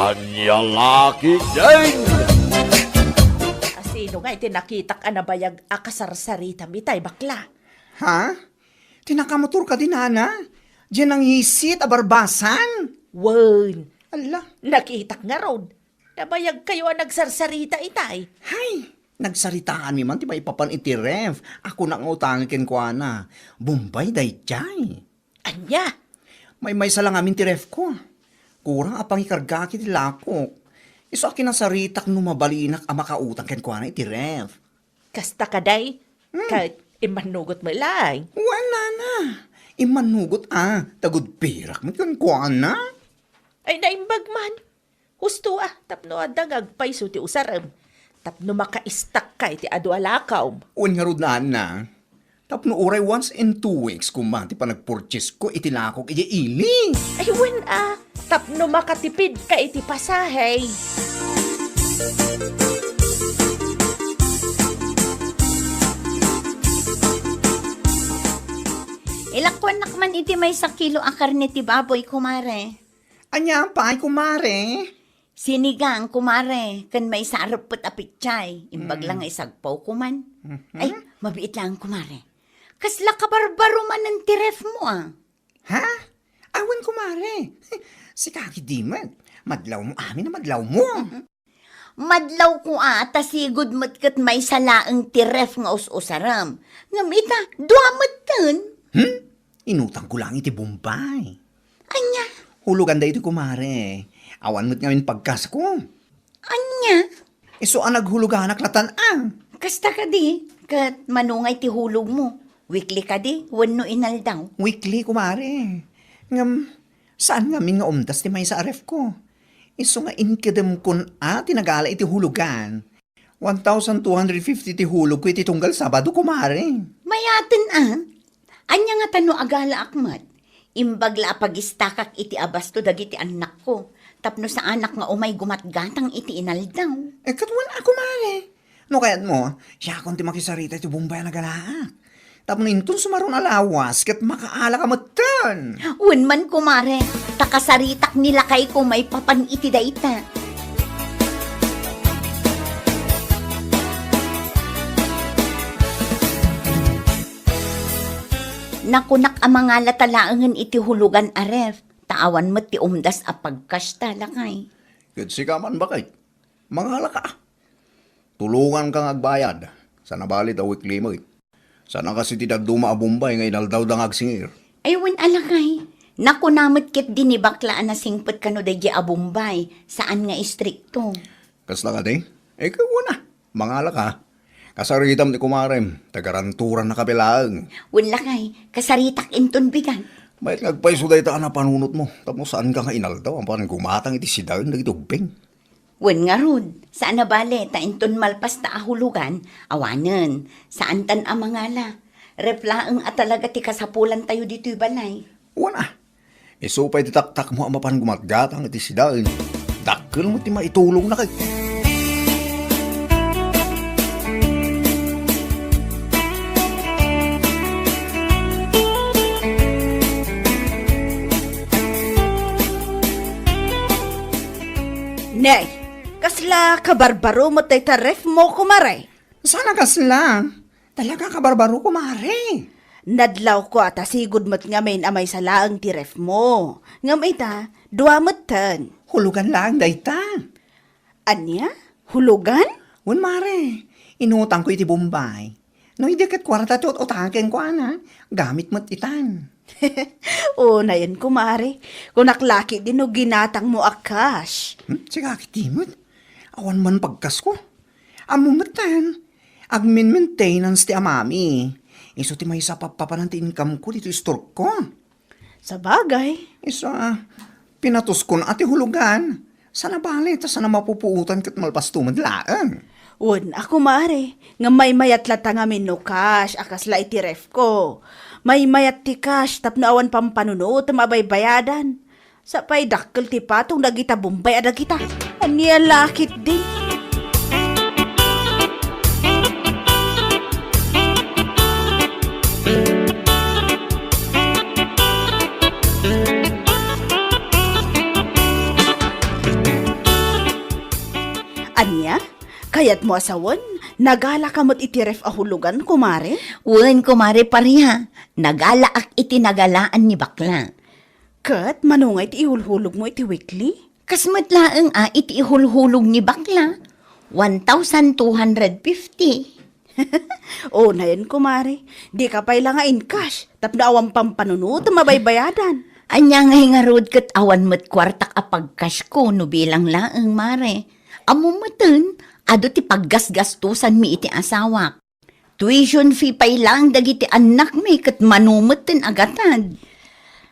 Anya laki din! Sino nga iti nakita ka na bayag akasarsarita mitay bakla? Ha? Tinakamotor ka din, Ana? Diyan ang hisit, abarbasan? Wan, Ala, nakita nga ron. Nabayag kayo ang nagsarsarita itay. hay! Nagsaritaan mi man, ti ba ipapan iti ref? Ako na nga utangin ken ko, Ana. Bombay day jay. Anya? May sa lang amin ti ref ko. Kurang apang ikarga kiti lakok. Iso akin ang saritak numabalinak ang makautang ken ko, Ana, iti ref. Kasta ka day? Kahit imanugot mo lang. Wala na. Imanugot tagod pirak mo ken ko, Ana. Ay naimbag man. Husto tapno adagag paiso ti usaram. Tapno maka-istak ka iti adu alakaw. Un nga rod na, Ana. Tapno uray once in 2 weeks kumati pa nagpurchase ko iti lakok iti iling. Ay wen tapno makatipid ka iti pasahay. Ilakwan nakman iti may 1 kilo ang karne ti baboy, kumare. Anya pa ay kumare. Sinigang, kumare. Kan may sarapot apitchay. Imbag lang ay sagpaw kuman. Ay, mabiit lang, kumare. Kasla kabarbaro man ng tiref mo, Ha? Awan kumare. Si Kaki Dimat. Madlaw mo amin na madlaw mo. Madlaw ko tasigod mo't kat may salaang tiref nga us-usaram. Ngamita, duamat tan. Inutang ko lang iti Bombay. Anya? Hulugan da iti kumare. Awan mo't ngayon pagkas ko. Anya? Iso ang naghulugan naklatan Kasta ka di, kat manungay ti hulog mo. Weekly ka di, wano inaldaw. Weekly kumare. Ngam, saan nga nga umdas ti may sa aref ko? Iso nga inkidem kun tinagala iti hulugan. 1,250 ti hulog ko iti tunggal Sabado kumare. Mayatin Anya nga tano agala akmat. Imbagla pagistakak iti abasto dagiti anak ko. Tapno sa anak nga umay gumatgatang iti inaldaw. Katwan ako mare. No kayat mo, siya akong ti makisarita iti Bombay na galaak. Tapno intun sumaron alawas, kat makaala ka matan. Unman kumare, takasaritak nila kay ko may papan iti daita. Nakunak ang mga latalaangan iti hulugan aref. Taawan mo ti umdas a pagkas talakay. Kitsi ka man bakit? Mangala ka. Tulungan kang agbayad. Sa nabalit a weekly mo. Sana kasi ti dagduma a Bombay nga inaldaw dang agsingir. Aywan alakay. Nakunamot kit din ni baklaan na singpot kano dahi a Bombay. Saan nga istrikto? Kasla ka di? Ikaw na. Mangala ka. Kasaritam ni kumarem. Tagaranturan na kapilaang. Wala kay, kasaritak inton bigan. May nagpaiso dahi taan na panunot mo. Tapos saan ka nga inaldaw? Ang parang gumatang iti sidagan na itubing. Wen nga rod, saan na bale, ta inton malpas ta ahulugan, awanen, saan tan amangala. Replaang atalaga ti kasapulan tayo dito'y balay. Wala. Isupay titaktak mo ang mapan gumatgatang iti sidagan. Dakkel mo ti maitulong na kay. Nay, kasla kabarbaro mo tay taref mo kumare. Sana kasla. Talaga ka barbaro kumare. Nadlaw ko sigod mo't ngamin amay salaang ti ref mo. Ngamay ta, duamot tan. Hulugan lang dayta. Anya? Hulugan? Wan mare, inutang ko iti Bombay. No idikat kwarta ti utangken ko gamit mo't itan. O na yan kumare. Kung naklaki din o ginatang mo akas. Sige akitimot. Awan man pagkas ko. Amumatan. Agmin maintenance ti amami. Iso ti may isa papanan ti income ko dito store ko. Sa bagay. Isa, pinatos ko na ati hulugan. Sana bali, ta sana mapupuutan kat malpas tumadlaan. Un, ako mare. Nga may mayat lata nga no cash. Akas la iti ref ko. May mayat ti cash. Tapno awan pampanunod. Mabay bayadan. Sa pay dakkel ti patong dagita Bombay adagita. Anya lakit din. Anya? Kayat mo asawan? Nagala ka mo't itiref ahulugan, kumare? Wen, kumare pariha. Nagala ak iti nagalaan ni bakla. Kat, manungay ti ihulhulog mo iti weekly? Kasmat laeng iti ihulhulog ni bakla. 1,250. O na yan, kumare. Di ka pa'y lang nga in cash. Tapno awang pampanunod, mabaybayadan. Anya nga hingarod kat awan mo't kwartak apagkas ko no bilang laeng mare. Amo moten, ado ti paggasgastusan mi iti asawak. Tuition fee pa'y lang dagiti anak mi kat manumeten agatad.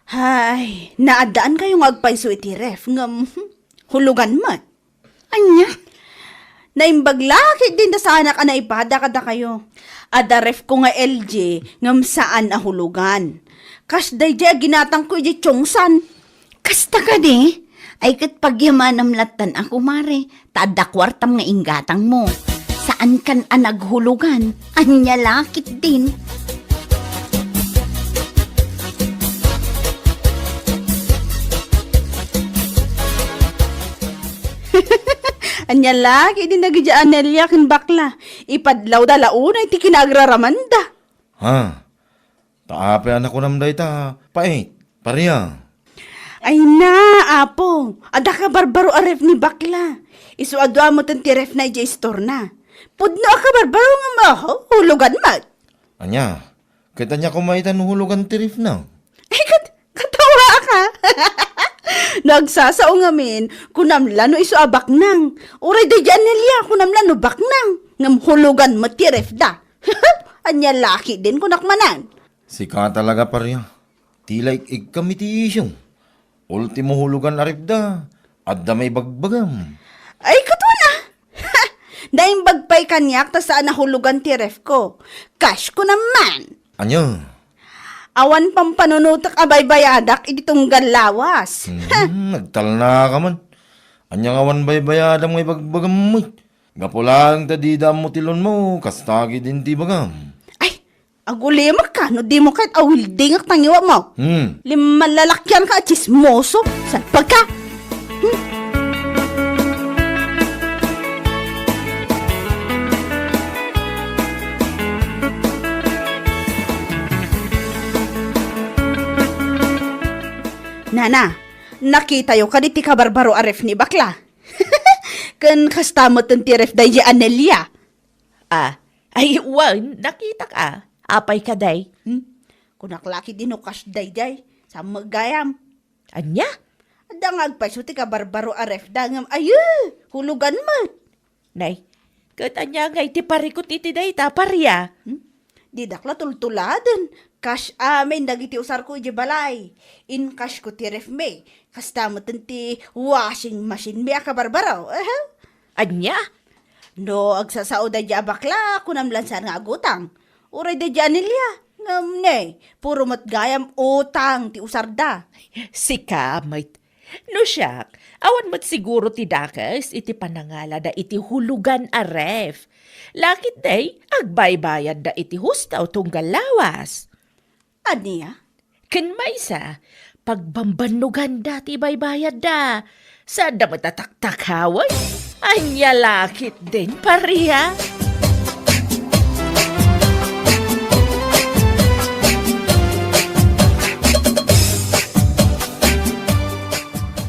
Hay, naadaan kayong agpayso iti ref. Ngam, hulugan mat. Anya? Naimbaglaki din da sa anak na ipada kada kayo. Ada ref ko nga LJ, ngam saan ahulugan. Kas day di ginatang ko iti chongsan. Kasta ka di? Ay kat pagyamanam latan ako mare, tada kwartam nga inggatang mo. Saan kan anaghulugan? Anya lakit din. Anya lagi din nagidya Anelia kin bakla. Ipadlaw da launa iti kinagraramanda. Ha? Taape anak ko nam dayta. Pait, pariya. Ay na, apo. Ada ka barbaro aref ni bakla. Isu adwa mo tan ti ref na ija store na. Pudno ka barbaro nga maho, hulugan mat. Anya, kita niya kumaitan hulugan tirif na. Ay, katawa ka. Nagsasao ngamin, kunamlan no isu abak nang. Uray da dyan nilya, kunamlan no bak nang. Ngam hulugan mo ti ref da. Anya laki din kunakmanan. Sika talaga pariya. Tila kami ti isyong. Ultimo hulugan arif da. Adda may bagbagam. Ay, katwa na. Naimbagpay kanyak ta saan nahulugan ti ref ko. Cash ko naman. Anya? Awan pang panunutak abay-bayadak itong galawas. Nagtal na ka man. Anya nga wan baybayadang may bagbagam mo. Gapulang tadida mo tilon mo. Kastagi din ti bagam. Ay, agulimak ka. No di mo kahit awilding ak tangiwa mo. Lima lalakyan ka at chismoso. Saan pagka? Nana, nakita yo kaditi ka barbaro aref ni bakla. Kan kastamot ng tiref dahi Anelia. Ay, wan, nakita ka. Apay ka, day. Kunaklaki din o kas day sa magayam. Anya? Adang agpasuti ka barbaro aref dangam. Ayu, hulugan mo. Nay, katanya nga iti parikot iti day, taparya. Di dakla tultuladan. Cash amin dagiti usar ko iti balay. In cash ko ti ref me. Kastamot ti washing machine me ka barbaro. Anya? No, agsasao da di abakla, kunamlansan nga agutang. Uray da di Anelia. Ngam ne, puro matgayam utang ti usar da. Sika, mait. No siyak, awan mat siguro ti dakas iti panangala da iti hulugan a ref. Lakit day, agbaybayad da iti hustaw tunggal lawas. Aniya? Ken maysa, pagbambanugan dati baybayad da. Saan da matataktakaway? Anya lakit din, pariya.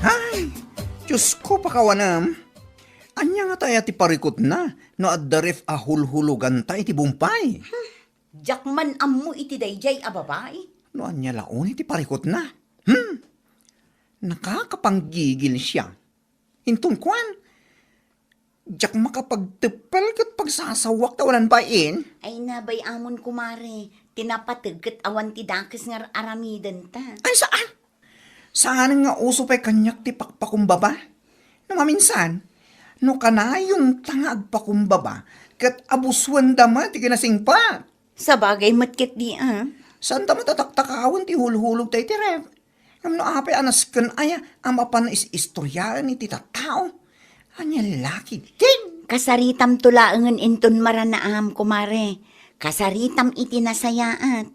Ay, Diyos ko pakawanam. Anya nga tayo ti parikot na, no adda ref ahulhulugan ta iti bumpay. Jakman ammo iti dayjay a babae. No anya laon iti parikot na. Nakakapanggigil siya. Intong kwan. Jak makapagtepal kat pagsasawak tawanan bain. Ay nabay amon kumare, tinapateg kat awan ti dakes nga aramidan ta. Ay saan? Saan nga uso pa'y kanyak ti pakpakumbaba? No maminsan, no kanayon tanga agpakumbaba, kat abuswan dama ti kinasingpa. Sa bagay matkit di Saan ta matataktakawon ti hulhulog tayo ti ref? Ngam no apay anas kan aya, amapan na istoryaan ni ti tatao. Anya laki din. Kasaritam tulaangan inton maranaam kumare. Kasaritam iti nasayaat.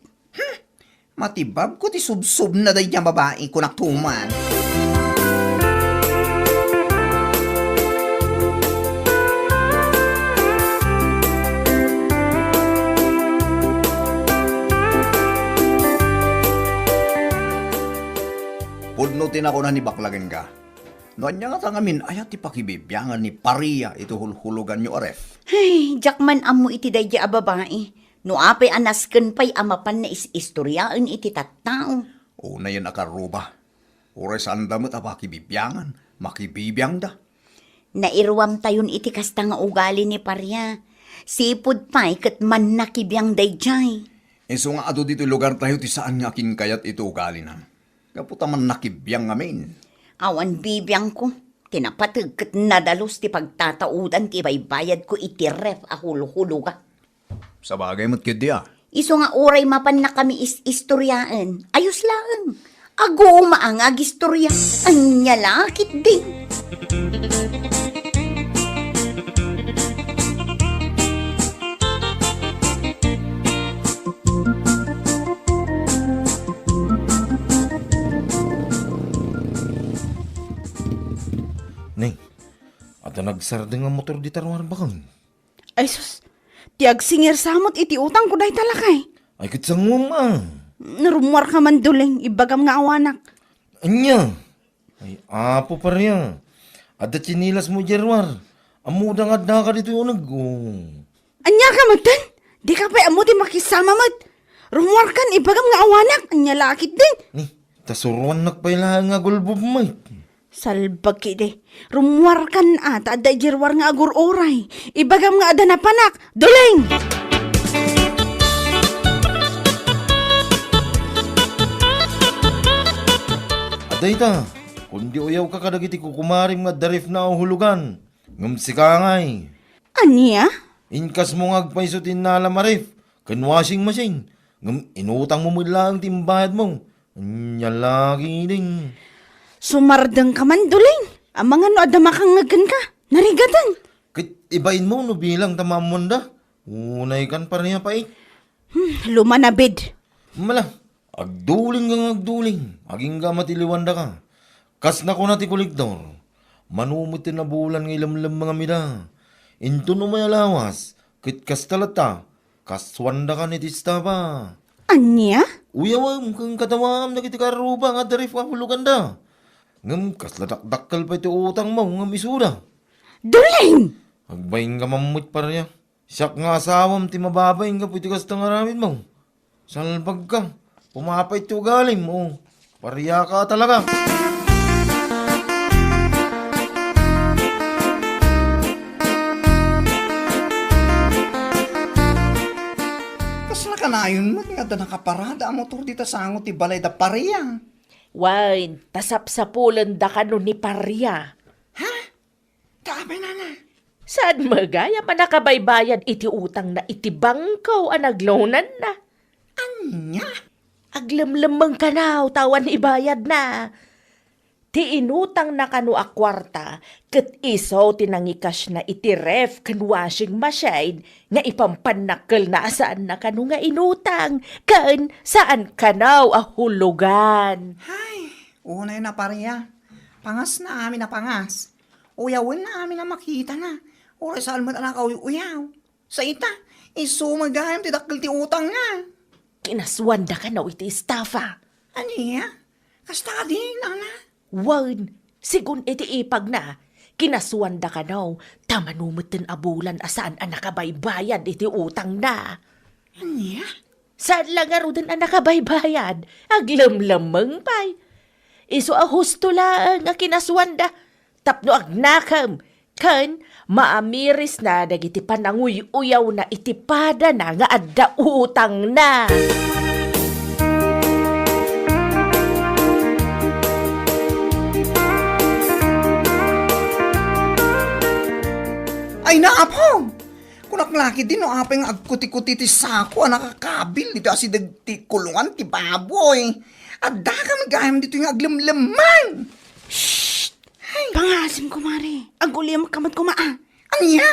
Matibab ko ti subsub na day niya babae ko naktuman. din ako na ni baklagan ka. Noon niya nga tangamin, ayat ipakibibyangan ni Paria ito hulhulugan nyo aref. Hey, jakman amo iti dayja a babae. No apay anasken pay amapan na istoryaan iti tattao. Una yan akaruba. Ores andamot apakibibyangan, makibibiyang da. Nairwam tayon iti kasta nga ugali ni Parya. Sipod pay ket man nakibiyang dayjay. Iso nga ato dito lugar tayo ti saan nga kayat ito ugali na. Kaputa man nakibiyang ngamin. Awan bibiyang ko. Tinapatag ket nadalos ti pagtataudan ti baybayad ko iti ref a huluhuluga. Sa bagay mo't kidya. Iso nga oray mapan na kami istoryaan. Ayos lang. Ago maangag istorya. Anya lakit din. Ning, ato nagsardeng nga motor di tarwar bakang. Ay sus, tiag singir samot iti utang ko day talakay. Ay kitsang mo ma. Narumwar ka man duling, ibagam nga awanak. Anya. Ay apo pa riya. Ada chinilas mo jerwar. Amuda nga da ka dito yung Anya ka magtan? Di ka pa amo di makisama mat. Rumwar kan, ibagam nga awanak. Anya lakit din. Ni, tasuruan nagpailahan nga gulbob mait. Salbag kide. Rumwar kan ata aday jirwar nga agur oray. Ibagam nga ada na panak. Duling! Aday ta, kundi uyaw ka kadagiti kukumarim nga darif na hulugan. Ngam sikangay. Anya? Inkas mo nga agpaisutin na alamarif. Kan washing machine. Ngam inutang mo lang timbayad mo. Anya lagi ding. Sumardeng ka man duling. Ang mga no ada makangagan ka. Narigatan. Kit ibain mo no bilang tamamunda. Unay kan pa niya pa eh. Lumanabid. Mala, agduling kang agduling. Aging ka matiliwanda ka. Kas na ko na ti kolektor. Manumutin na bulan ng ilamlam mga mida. Into no may alawas. Kit kas talata. Kaswanda ka ni tista pa. Anya? Uyawam kang katawam na kiti karuba nga darif ka hulugan da. Ngam kas ladak-dakal pa iti utang mo ngam isuda. Duling! Agbayin ka mamut pa rin. Siyak nga asawam ti mababayin ka pwede kas tangaramid mo. Salbag ka. Pumapay ti ugalim mo. Pariya ka talaga. Kasla ka na yun mo, nga da nakaparada ang motor dito sa angot ti balay da Paria. Wine, tasap-sapulan da ka no ni Parya. Ha? Tabi na na. Saan magaya pa nakabaybayan iti utang na iti bangkaw ang naglonan na? Anya? Aglamlamang ka na, tawan ibayad na. Ti inutang na kanu a kwarta, ket iso tinangikas na iti ref kan washing machine, nga ipampanakkel na saan na kanu nga inutang, kan saan kanaw a hulugan. Hay, unay na Paria. Pangas na amin na pangas. Uyawin na amin na makita na. Oray saan mo na uyaw. Sa ita, isumagayam ti dakil ti utang nga. Kinaswanda ka na iti estafa. Aniya? Kasta ka din, na. Wan, sigun iti ipag na, kinaswanda ka na, tamanumutin abulan asaan ang nakabaybayad iti utang na. Aniya? Saan lang nga din ang nakabaybayad? Aglamlamang pay. Iso a husto lang ang kinaswanda. Tapno agnakam. Kan, maamiris na dagiti pananguy-uyaw na itipada na nga adda utang na. Ay naapong! Kunak laki din no apeng agkuti-kuti ti sako ang nakakabil dito asi ti kulungan ti baboy. At dakam gayam dito yung aglamlaman. Pangasim ko, Mari. Aguliyam kamat ko maa. Aniya?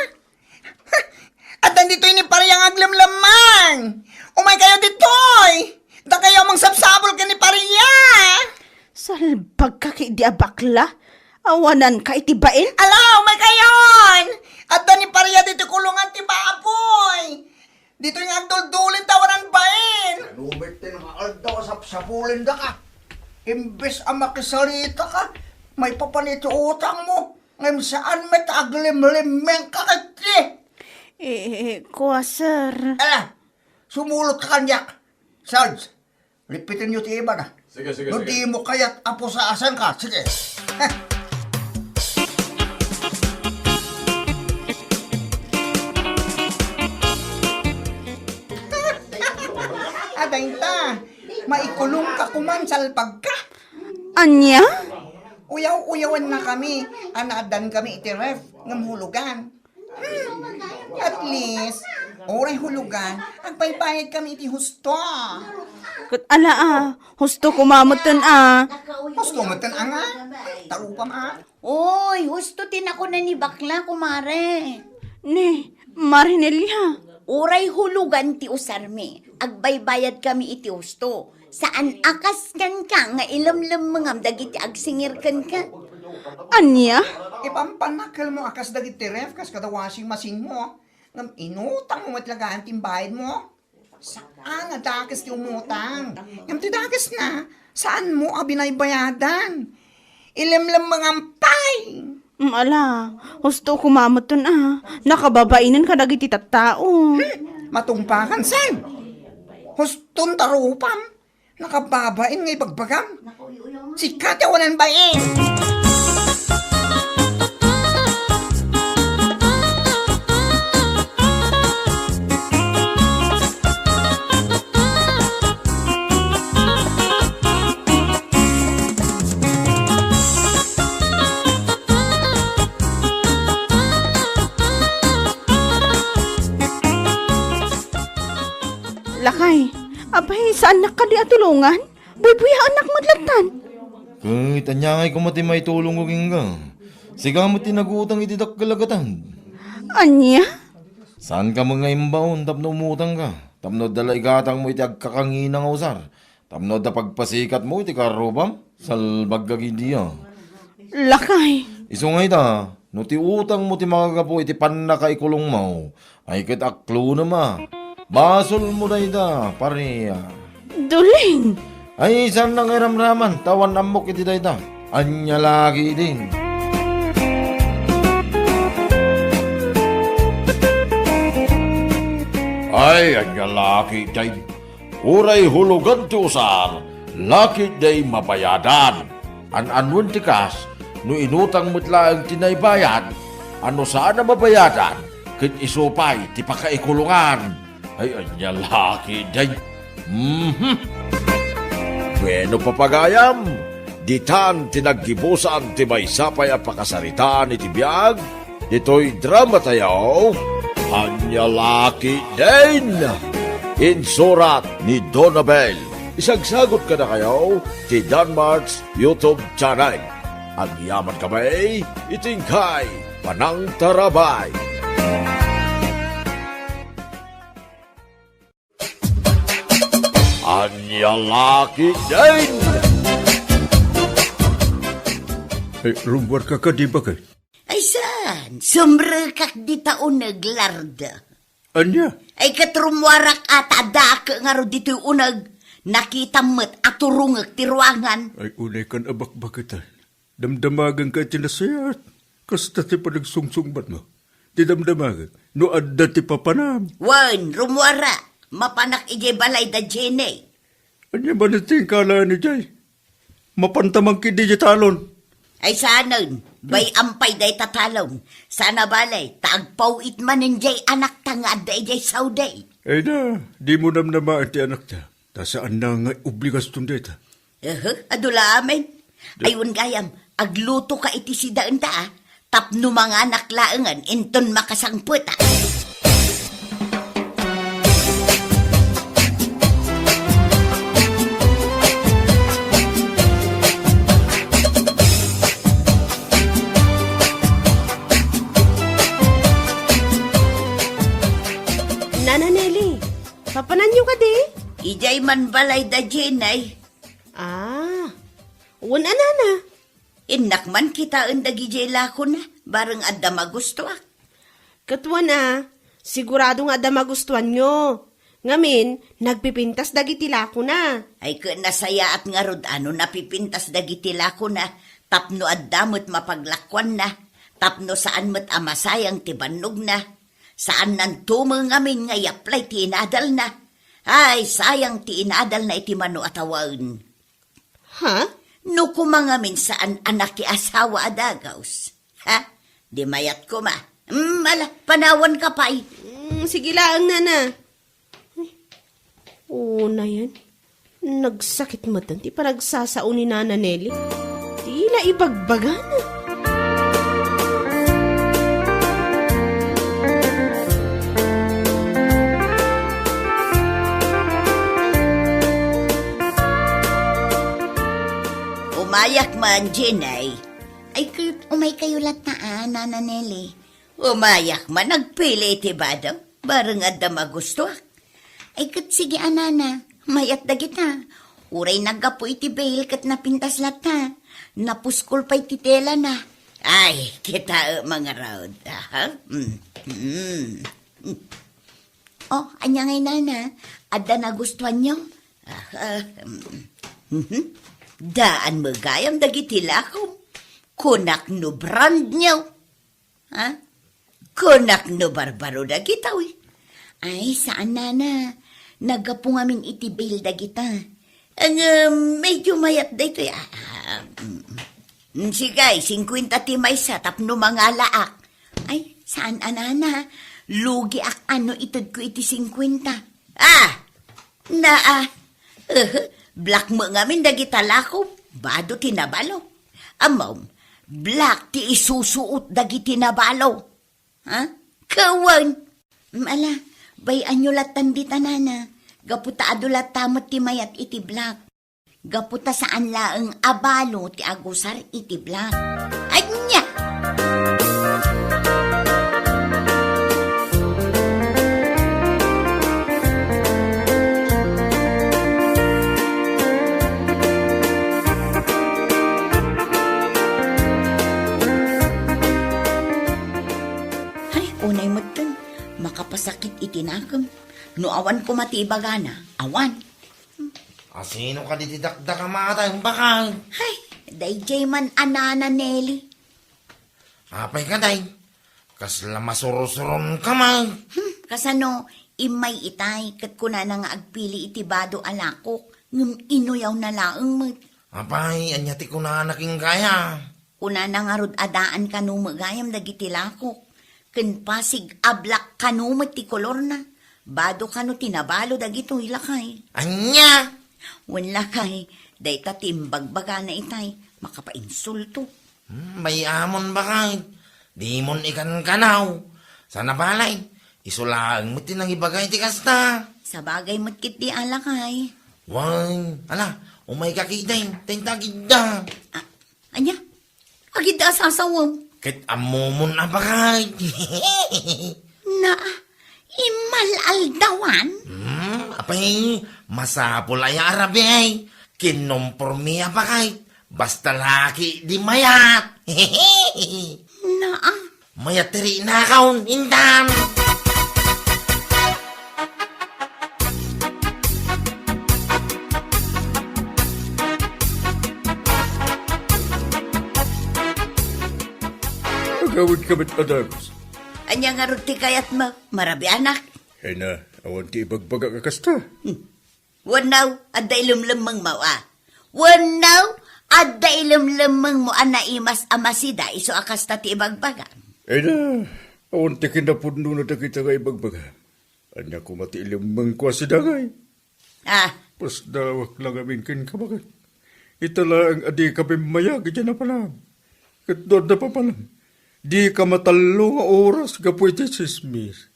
At nandito yung pariyang aglamlaman. Umay kayo ditoy. Da kayo mang sabsabol ka ni pariya. Salbag ka kay di abakla. Awanan ka itibain. Alaw, may kayon. At ni pariya dito kulungan ti baboy. Dito yung agdul-dulin tawanan bain. Lumit din ka aldaw sapsabulin da ka. Imbes ang makisalita ka, may papalito utang mo. Ngayon saan may taglim-limeng kakati? Kuha, sir. Ala, sumulot ka kanyak. Sarge, lipitin nyo ti iba na. Sige, sige, No, di mo kaya't apo sa asan ka. Sige. Aday ta, maikulong ka kuman salpag ka. Anya? Uyaw-uyawan na kami. Anadan kami iti ref ng hulugan. At least, oray hulugan, ang paypayad kami iti husto. Kat husto kumamutan Husto mo tan nga. Tarupam Oy, husto tin ako na ni bakla, kumare. Ni, Marinelya. Uray hulugan ti usarmi. Agbaybayad kami iti husto. Saan akas kan ka nga ilamlam mangam dagiti agsingir kan ka. Anya? Ipampanakal mo akas dagiti ref kas kada washing machine mo. Ngam inutang mo matlagaan timbayad mo. Saan nga dakas ti umutang? Ngam ti dakas na, saan mo abinaybayadan? Ilamlam mangampay. Ala, husto kumamutan Nakababainan ka dagiti tattao. Matungpakan san. Huston tarupam. Nakababain ngay bagbagam. Sikat yawanan bain. Lakay, abay, saan nakadi atulungan? Buy-buya anak madlatan. Kahit anyangay ko mati may tulong ko kingga. Siga mo tinagutang iti dakkalagatan. Anya? Saan ka mga imbaon tapno umutang ka? Tapno dala igatang mo iti agkakanginang usar. Tapno da pagpasikat mo iti karubam. Salbag kagidiya. Lakay. Isungay ta, no ti utang mo ti makagapo iti panakaikulong mo. Ay kit aklo na ma. Basol mo na ita, pareya. Duling. Ay, saan nang iramraman? Tawan amok iti dayta. Anya lagi din. Ay, anya laki day. Uray hulugan ti usar. Laki day mabayadan. An-anwan ti kas, no inutang mutla ang tinaybayan. Ano saan na mabayadan? Kit isupay, ti pakaikulungan. Ay, anya laki day. Bueno papagayam, ditan tinaggibusan ti may sapay a pakasaritaan iti biyag, dito'y drama tayo, anya laki din. Insurat ni Donabel, isagsagot ka na kayo ti Danmarks YouTube channel. Ang yaman kamay, itingkay, panang tarabay. Anya laki din! Rumbar ka di ba kay? Ay saan? Sumrekak di taon naglarda. Anya? Ay katrumwarak at adak nga ro dito'y unag. Nakita mo't aturungag ti ruangan. Ay unay kan abak-bakitan. Damdamagan ka tinasayat. Kasta ti panagsungsungbat mo. Di damdamagan. No adda ti papanam. Wan, rumwara. Mapanak ijay balay da jene. Anya ba natin kala ni Jay? Mapantamang ki digitalon. Ay sanon, bay ampay day tatalon. Sana balay, taagpaw itman ng jay anak tangad da ijay sauday. Ay na, di mo namnamaan ti anak ta. Ta saan na nga obligas tundeta. Adula amin. Ayun gayam, agluto ka iti si daan ta. Tapno mga naklaangan, inton makasangputa. Nana Nelly, papanan nyo ka di? Ijay man balay da jenay. Una nana. Inak man kita undagi jay lako na, bareng adda magusto ak. Katwa na, sigurado nga da magustuhan nyo. Ngamin, nagpipintas dagiti lako na. Ay ka nasaya at nga rod ano napipintas dagitila ko na tapno at damot mapaglakwan na tapno saan mo't amasayang tibanog na saan nan tumang amin nga yaplay ti inadal na ay sayang ti inadal na iti mano atawaan. Ha? No kumangamin saan anak ti asawa adagaws. Ha? Di mayat ko ma. Ala, panawan ka pa Sige lang, nana. Ay, oo na yan. Nagsakit matan. Di pa nagsasao ni Nana Nelly. Tila ibagbagan. Umayak man, Jenay. Ay, umay kayo lat na Nana Nelly. Umayak man, nagpili iti badaw. Barang adda magustuak. Ay, kat sige anana, mayat da kita. Uray nagapo iti bail kat napintas lat na. Napuskol pa iti tela na. Ay, kita mga raod. Ha? Oh, anya ngay nana, adda nagustuhan nyo? Daan magayam dagiti lakom. Kunak no brand nyo. Ha? Kunak no barbaro dagita, uy. Ay, saan nana? Nagapong aming itibil dagita. Ang medyo mayat dito. Sigay, 50 timay sa tapno mga laak. Ay, saan anana? Lugi ak ano itod ko iti 50. Black mo ngamin dagita lakom. Bado tinabalo. Amom, black ti isusuot dagiti nabalo. Ha? Kawan. Ala, bayan nyo latan di tanana. Gaputa adulat tamot ti mayat iti black. Gaputa saan laeng abalo ti agusar iti black. Anya! Unay mo dun, makapasakit itinakam. No awan ko matibagana, awan. Sino ka ditidakdak ang mga tayong bakal? Hay, dayjay man anana Nelly. Apay ka day. Kasla masurusuron ka man. Kasano, imay itay, kat kuna na nga agpili itibado alakok, ngum inuyaw na laeng mo. Apay, anyati ko na naking kaya. Una na nga rod adaan kanumagayam dagiti lakok. Ken pasig ablak kanumot ti kolor na. Bado kano tinabalo dagito ilakay. Anya! Wen lakay, day tatimbagbaga na itay, makapainsulto. May amon ba kay? Di mon ikan kanaw. Sana balay, isulaang mo tinang ibagay ti kasta. Sa bagay matkit di alakay. Wang, ala, umay kakiday, tentagida. Anya, agid asasawam. Kit amomon na ba kay? Na, imalaldawan? Apay, masapol ay arabi ay. Kinompormiya ba kay? Basta laki di mayat. Na, Mayat tiri na kaun, indam. Agawid kamit adagos. anya nga ruti kayat mo, marabi anak. Ay na, awan ti ibagbaga kakasta. Wanaw, aday lumlemang mo Wanaw, aday lumlemang mo ana imas amasida iso akas tati ibagbaga. Ay na, awan ti kinapundo na kita nga ibagbaga. Anya ko mati ilimang kwa si dagay. Pas dawak lang amin kin kabagat. Itala ang adi kami mayag dyan na palam. Kat doon na pa palam. Di ka matalo nga oras gapu iti sismis.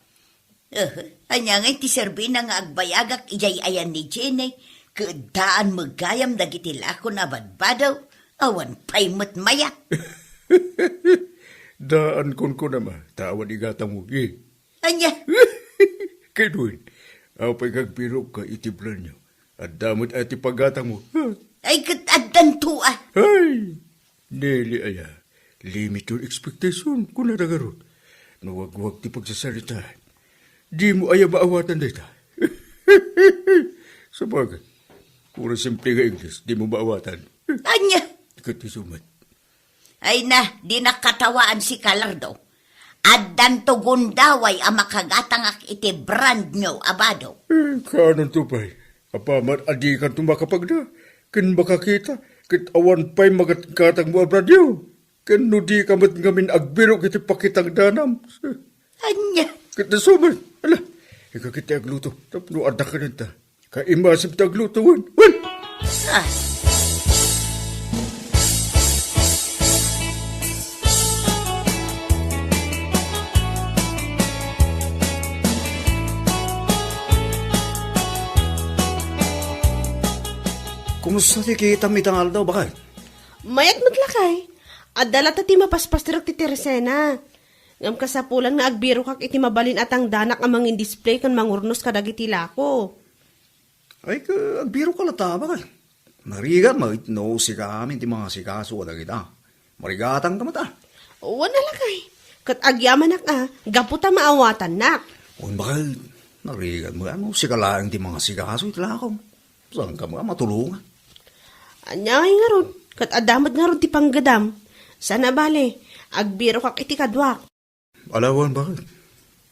Anya nga iti serbi na nga agbayagak ijay ayan ni Jenny. Kaadaan magayam dagiti lako na badbadaw. Awan pa'y matmayak. Daan kon ko naman. Tawan igatang mo. Anya, Kay doon, apay kagpiro ka itiblan nyo. At damot at ipagatang mo. ay katadan tua. Ay! Nelly aya. Limit your expectation kung naragaroon. Nawag-wag ti pagsasalitaan. Di mo aya maawatan dita. Sabagay, puro simple nga English, di mo maawatan. Anya, Ikot isumat. ay na, di nakatawaan si Kalardo. Addan to gundaway ang makagatangak iti brand nyo, abado. Kanon to pa'y. Apaman, adi ka tumakapag na. Kin makakita, kit awan pa'y magatkatang mo abradyo. Kin no di ka mat ngamin agbiro kiti pakitang danam. Anya, Kit na suman. Ala, ikakita agluto. Tapno adak ka nanta. Kaimasip ta agluto, wan. ah, Kumusta ti kita mitangal daw, bakal? Mayat maglakay. Adala ti mapaspas ti Teresena. Ngam kasapulan nga agbiro kak iti mabalin atang danak amang display kan mangurnos kadagiti lako. Ay, agbiro ka lata, bakal? Marigat, no si kami, ti mga sikaso wala kita. Marigatang ka mata. Wana lakay. Kat agyaman nak gaputa maawatan nak. Uy, bakal, narigat mo, ano si kalaang ti mga sikaso itla ko. Saan ka mga matulungan? Anya nga ron. Kat adamat nga ron ti panggadam. Sana bale, agbiro kak iti kadwak. Alawan, bakal?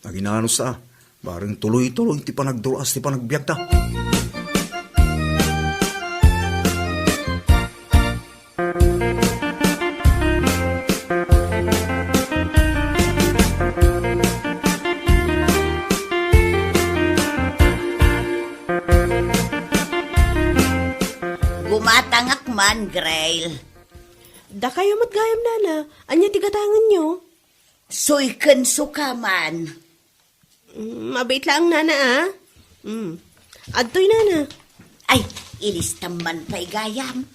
Naginanos ta, bareng tuloy-tuloy ti panagduras ti panagbiag ta. gumatangak man, Grail. Da kayo matgayam nana. Anya tigatangan nyo. Suyken sukaman. Mabait lang nana Adtoy nana. Ay, ilistaman pa'y gayam.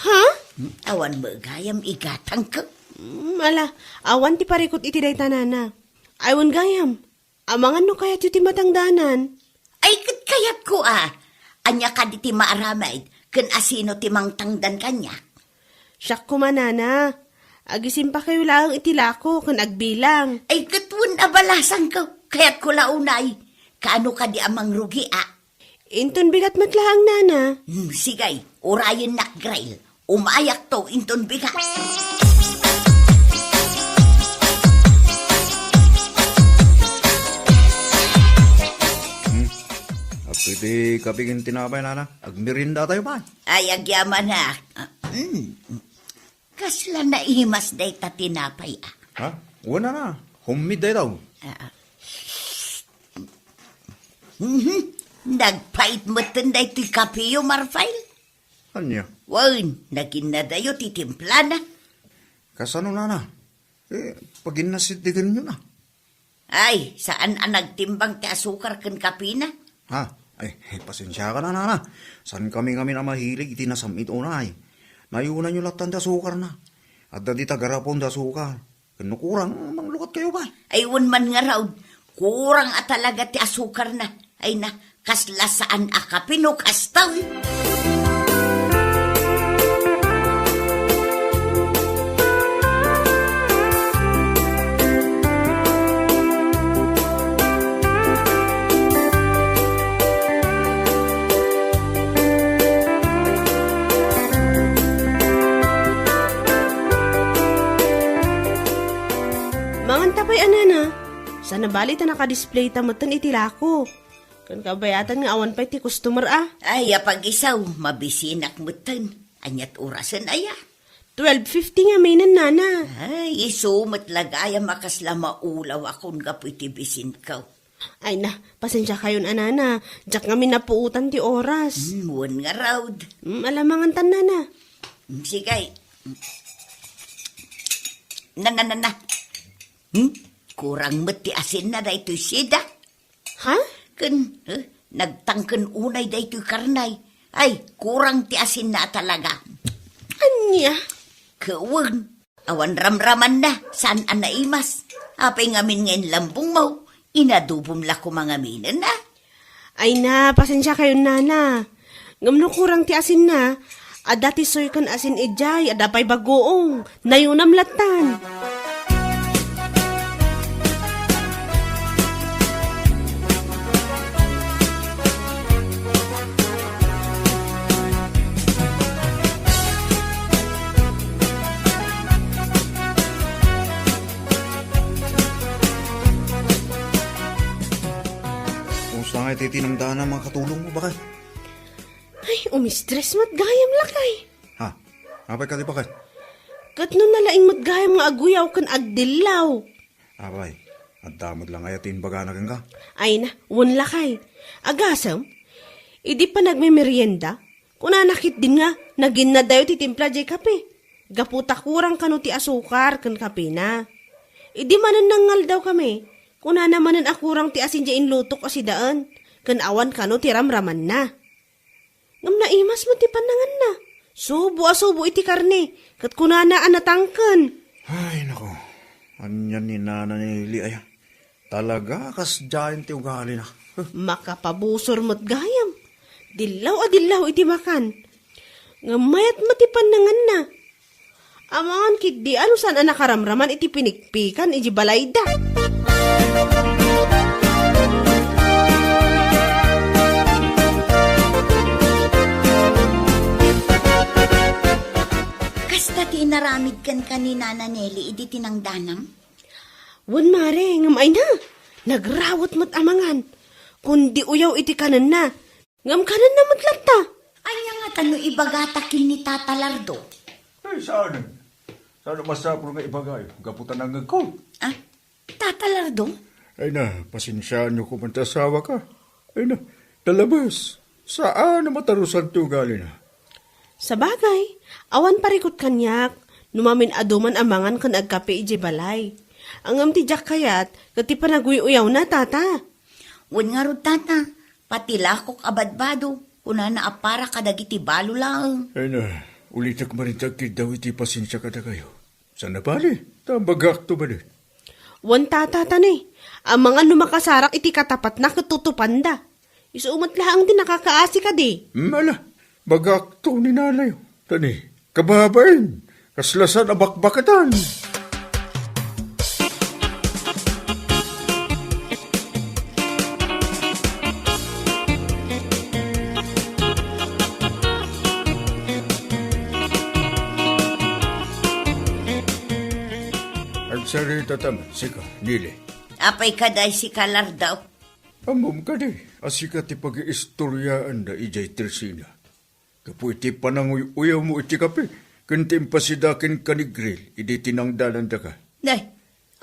Ha? Awan mo gayam, igatang ka. Ala, awan ti parikot iti day tanana. Aywan gayam. Amangan no kaya ti matangdanan. Ay, kayat ko Anya ka di ti maaramay, ken asino ti mang tangdan kanya. Siyak kumanana. Agisim pa kayo lang itilako kan agbilang. Ay, katun abalasan ko, kaya't ko launay. Kaano ka di amang rugi, Inton bigat matlahang nana. Sigay, urayin nak Grail. Umayak to, inton bigat. Pwede kapigin tinapay, nana. Agmirinda tayo ba? Ay, agyaman na. Kasla na ihimas day ta tinapay, Ha? Wala na. Homemade daw. Nagpait mo day ti kapiyo, Marfail. Anya? Wan, naging na dayo ti timpla na. Kasano, nana? Pagin nasitigan nyo na. Ay, saan ang nagtimbang ti asukar ken kapi na? Ha? Ay, pasensya ka na, nana. San kami na mahilig itinasamit unay. Nayunan nyo latan da sukar na. At dadi tagarapon da sukar. Kano kurang manglukat kayo ba? Ay, un man nga raw, kurang at talaga ti asukar na. Ay na, kasla saan akapino kastaw. Mangan tapay anana. Sana bali ta nakadisplay tamatan itilako. Kan kabayatan nga awan pa iti customer Ay, apag-isaw, mabisinak mutan. Anyat orasan aya. 12.50 nga may nana. Ay, isumat lagaya makasla maulaw akong gapoy ti bisin kaw. Ay na, pasensya kayo anana. Diyak nga minapuutan ti oras. Muwan nga raw. Alamangan tan nana. Sigay. Na. Kurang mati asin na da ito'y sida. Ha? Ken, nagtangken unay da ito'y karnay. Ay, kurang ti asin na talaga. Anya? Kawang, awan ramraman na, saan ang naimas? Apay ngamin ngayon lambong mo, inadubom la ko mga minan na. Ay na, pasensya kayo nana. Ngamno kurang ti asin na. Ada ti soy kan asin ijay, ada pa'y bagoong. Nayunam latan. iti tinangdana mga katulong mo bakit? Ay, umistress matgayam lakay. Ha? Apay ka di bakit? Kat no nalaing matgayam nga aguyaw kan agdilaw. Apay, at damod lang ayatin baga na ka. Ay na, wun lakay. Agasam, idi pa nagmemerienda. Kuna nakit din nga, nagin na dayo ti timpla jay kape. Gaputa kurang kano ti asukar kan kape na. Idi manan nangal daw kami. Kuna namanan akurang ti asin jay inlutok o si daan. Kan awan kano ti ramraman na. Ngam na imas mo ti panangan na. Subo iti karne. Kat kuna na anatangkan. Ay, nako. Anyan ni Nana Nelly ay. Talaga kas dyan ti ugali na. Makapabusor mo't gayam. Dilaw iti makan. Ngamayat matipan nangan na. Amangan kit di ano saan nakaramraman iti pinikpikan iti balayda. Kasta ti naramid kan ni Nana Nelly idi tinangdanam? Wan mare, ngamay na. Nagrawat mo't amangan. Kundi uyaw iti kanan na. Ngam kanan na mo't lata. Anya nga tano ibagatakin ni Tata Lardo. Ay, saan? Saan masapro nga ibagay? Gaputan ang ngagkod. Ah, Tata Lardo? Ay na, pasensyaan niyo kung mantasawa ka. Ay na, talabas. Saan na matarusan ti ugali na? Sa bagay, awan parikot kanyak. Numamin aduman amangan kan agkape iji balay. Ang ti jak kayat, kati panaguy-uyaw na tata. Wan nga rod tata, pati lakok abadbado, kuna na apara kadagiti balo lang. Ay na, ulitak marintagkid daw iti pasensya ka na kayo. Sana bali? Tambagak to ba din? Wan tata tani, ang mga numakasarak iti katapat na katutupanda. Isuumat lang din nakakaasi ka di. Mala, bagak to ni nanay. Tani, kababain. Kaslasan abakbakatan. Agsarita taman, sika, nili. Apay kaday si Kalardaw. Amom ka di, asika ti pag-iistoryaan da ijay Tersina. Kapu iti pananguy-uyaw mo iti kape, kantim pasidakin ka ni grill, idi tinangdalan da ka. Nay,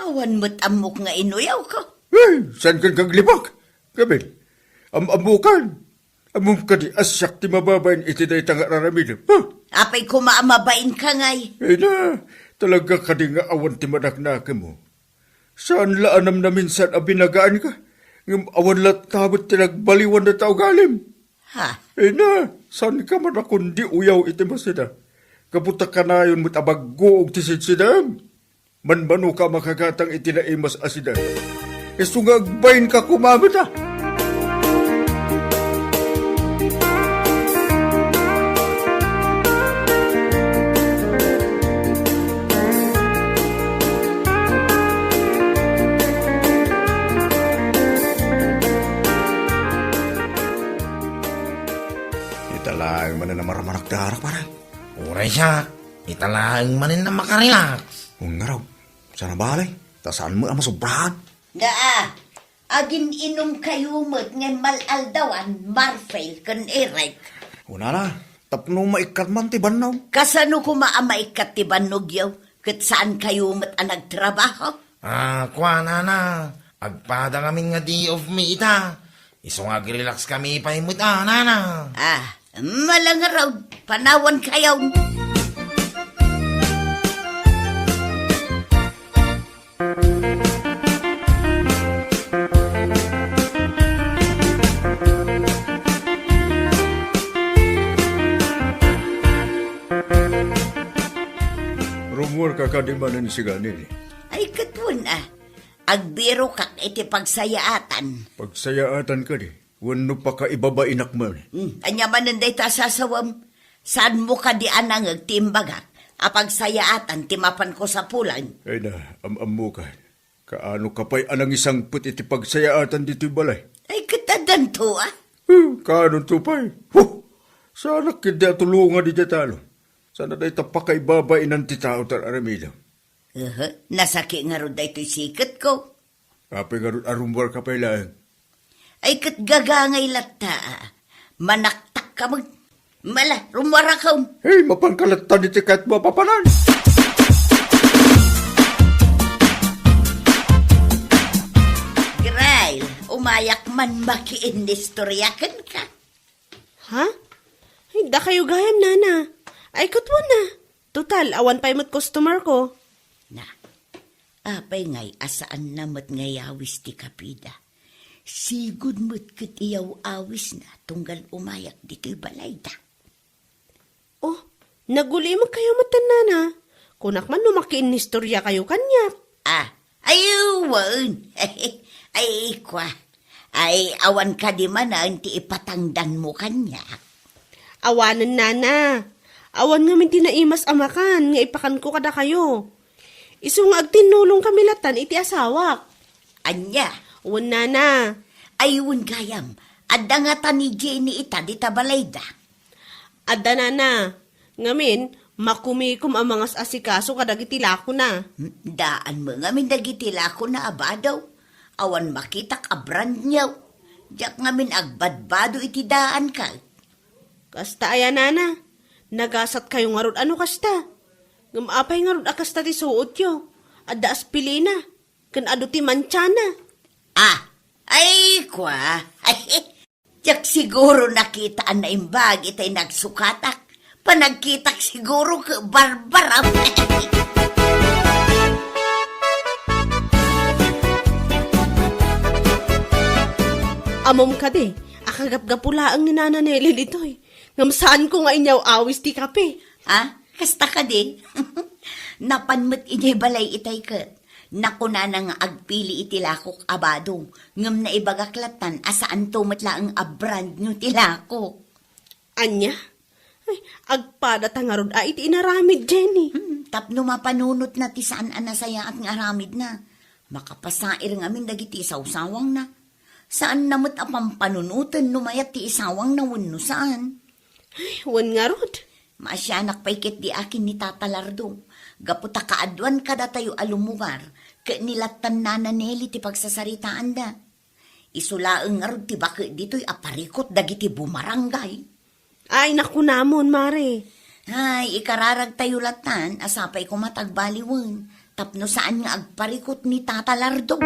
awan mo't amok nga inuyaw ko. Hey, saan kan kaglibak? Kabil, amukan. Amom ka di, asyak ti mababayin iti day tangararamidan. Ha? Apay kumaamabain ka ngay. Eh na, talaga ka di nga awan ti manaknaka mo. Saan laanam na minsan abinagaan ka? Ngam awan lat kabot ti nagbaliwan na tao galim. Ha? Eh na, saan ka man akundi uyaw iti masida? Kaputa ka na yun mo't abaggoog ti sidsidam. Manmano ka makagatang iti naimas asida. Isungagbayin ka kumamit ha. Italaang man na maramanak darak parang. Uray siya, italaang manin na makarelax. Kung nga raw, sana balay. Tasaan mo ang masubrahan. Gaa, agin inom kayo mo't nga malaldawan, Marfail kan Eric. Una na, tapno maikat man ti banaw. Kasano kumaamaikat ti banugyaw, kat saan kayo mo't ang nagtrabaho? Kwa na. Agpada kami nga day of me ita. Isong ag-relax kami pahimut nana. Malang raw, panawan kayaw. Rumor ka kadimanan si ganin. Ay katun agbiro kak iti pagsayaatan. Pagsayaatan ka di, wano pa ka ibabain akman. Anya mananday ta sasawam, saan mo ka di anang agtimbagak, apagsayaatan timapan ko sa pulan. Ay na, amamo ka. Kaano ka pa'y anang isang put iti pagsayaatan dito'y balay? Ay katadan to Kaano to pa'y? Sana kida tulungan di talo. Sana dahi tapakay babain ng titao tar aramidaw. Nasaki nga ro da ito'y sikat ko. Kapag arumbar ka pa'y lang. Ay kat gagangay lata. Manaktak ka mag... Mala, rumarakaw. Hey, mapangkalatan iti kahit mapapanan. Grail, umayak man makiindistoryakan ka. Ha? Ay, da kayo gayam, nana. Ay, katwa na. Total, awan pa imot customer ko. Na, apay ngay asaan namat ngay awis ti kapida. Sigud mo't kat iyaw awis na tunggal umayak dito'y balay da. Oh, naguli mo kayo matan, nana. Kunak man numakiin istorya kayo kanyak. Ah, ayuwan. Ay, kwa. Ay, awan ka di man na ti ipatangdan mo kanya. Awanan, nana. Awan nga min tinaimas amakan, nga ipakan ko kada kayo. Isu nga agtinulong kami latan iti asawak. Anya, Uwan, nana. ayun gayam. Adda nga ta ni Jenny ita di tabalay da. Adda, nana. Ngamin, makumikom ang mga asikaso kadagiti lako na. Daan mo nga min dagitila ko na abadaw. Awan makitak abrand niyaw. Diyak nga min agbadbado iti daan ka. Kasta ayan, nana. Nagasat kayo nga rod ano kasta. Ngamapay nga rod akasta ti suot yo. Adda aspilina. Kan ado ti manchana. Ah, ay kwa. Diyak siguro nakitaan na imbag itay nagsukatak. Panagkitak siguro ka barbaram. Amom ka de. Akagap-gapulaang ni Nana Nelly ditoy. Ngamsaan ko nga inyaw awis ti kape. Ah, kasta ka din. Napanmat inay balay itay ka. Naku na nga agpili itilakok abado. Ngam na ibagaklatan asaan tumatla ang abrand nyo tilakok. Anya? Ay, agpada tangarod ay iti inaramid, Jenny. Tapno mapanunot na ti saan anasaya at nga aramid na. Makapasair nga min dagiti isawsawang na. Saan namot apang panunutan numayat ti isawang na wano saan? Ay, wan nga rod. Maasyanak paikit di akin ni Tata Lardo. Gaputa kaadwan kada tayo alumugar. Ka nilatan na Nelly ti pagsasaritaan da. Isulaang nga rod ti baka dito'y aparikot dagiti bumarangay. Ay, naku namon, mare. Ay, ikararag tayo latan, asapay ko matagbaliwan. Tapno saan nga agparikot ni Tata Lardo.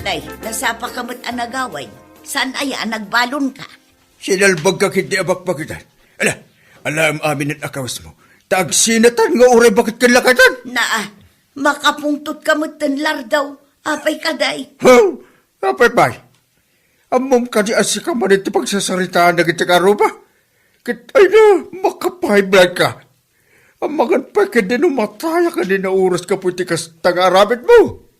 Day, nasapa kamot anagaway. Saan aya nagbalon ka? Sinalbag ka kiti abak pakitan. Alam amin ang akawas mo. Tagsinatan nga uray bakit kalakatan. Naa, makapungtot kamot tanlar daw. Apay ka, day. How? Apay. Amom ka di asika man iti pagsasaritaan na kita karuba. Ay na, makapay blood ka. Amagan pa ka din umataya ka din na oras ka puti kas tag-arabit mo.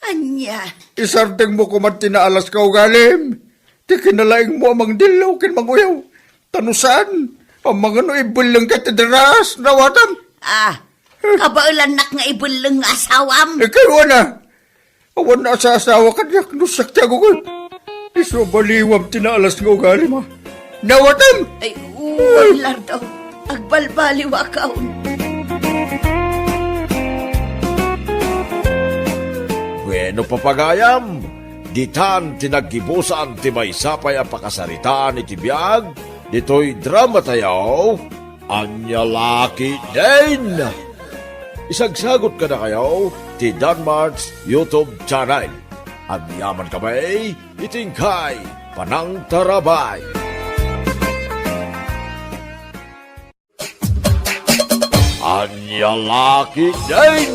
Anya, Isardeng mo kuman tinaalas ka ugalim. Di kinalaing mo amang dilaw kin manguyaw. Tanusan, ang mga no ibulang ka tidaras, nawatam. kabaulan nak nga ibulang asawam. Kayo na. Awan na sa asawa ka niyak, nusak tiya gugol. Iso baliwam tinaalas nga ugalim ha. Nawatam. Ay, Lardo, agbalbaliwa kaon. Bueno papagayam, ditan tinaggibusan ti may sapay ang pakasaritaan iti biyag, dito'y drama tayo, Anya Laki din. Isagsagot ka na kayo, ti Danmarks YouTube channel. At yaman kamay, itingkay, Panang Tarabay. Anya Laki din.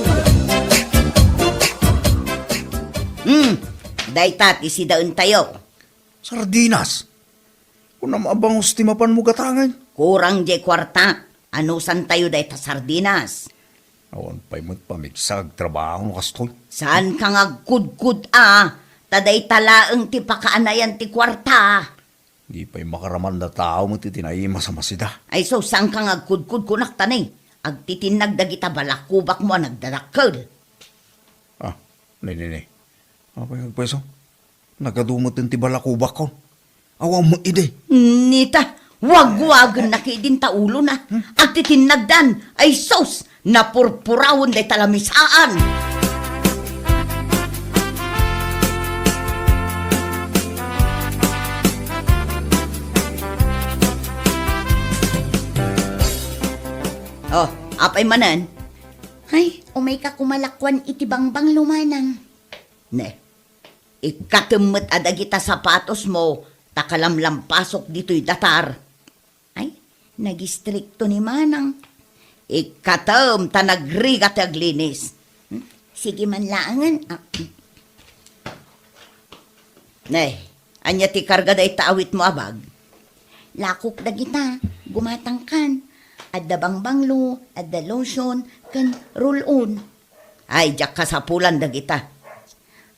Day tati si daun tayo. Sardinas. Kung namabangos ti mapan mo gatangan. Kurang di kwarta. Anusan tayo day ta sardinas. Awan pa'y magpamigsag trabaho no kastoy. Saan ka nga kudkud Taday talaang ti pakaanayan ti kwarta. Di pa'y makaraman na tao mo titinay sa masida. Ay so, saan ka nga kudkud kunak tanay? Agtitinag dagita balakubak mo nagdadakkel. Nini. Apay agpweso. Nagadumot din ti balakubak ko. Awang mo ide. Nita, wag-wagan na din ta ulo na. At titinagdan ay sos na purpurawon day talamisaan. Oh, apay manan. Ay, umay ka kumalakwan iti bangbang lumanang. Ne, ikatumot adagita sapatos mo, takalamlam pasok dito'y datar. Ay, nagistrikto ni manang. Ikatum, tanagrigat aglinis. Sige man laangan. Ne, anya ti karga day taawit mo abag. Lakok dagita, gumatang kan. Adda bangbanglo, adda lotion, kan roll-on. Ay, jak kasapulan dagita.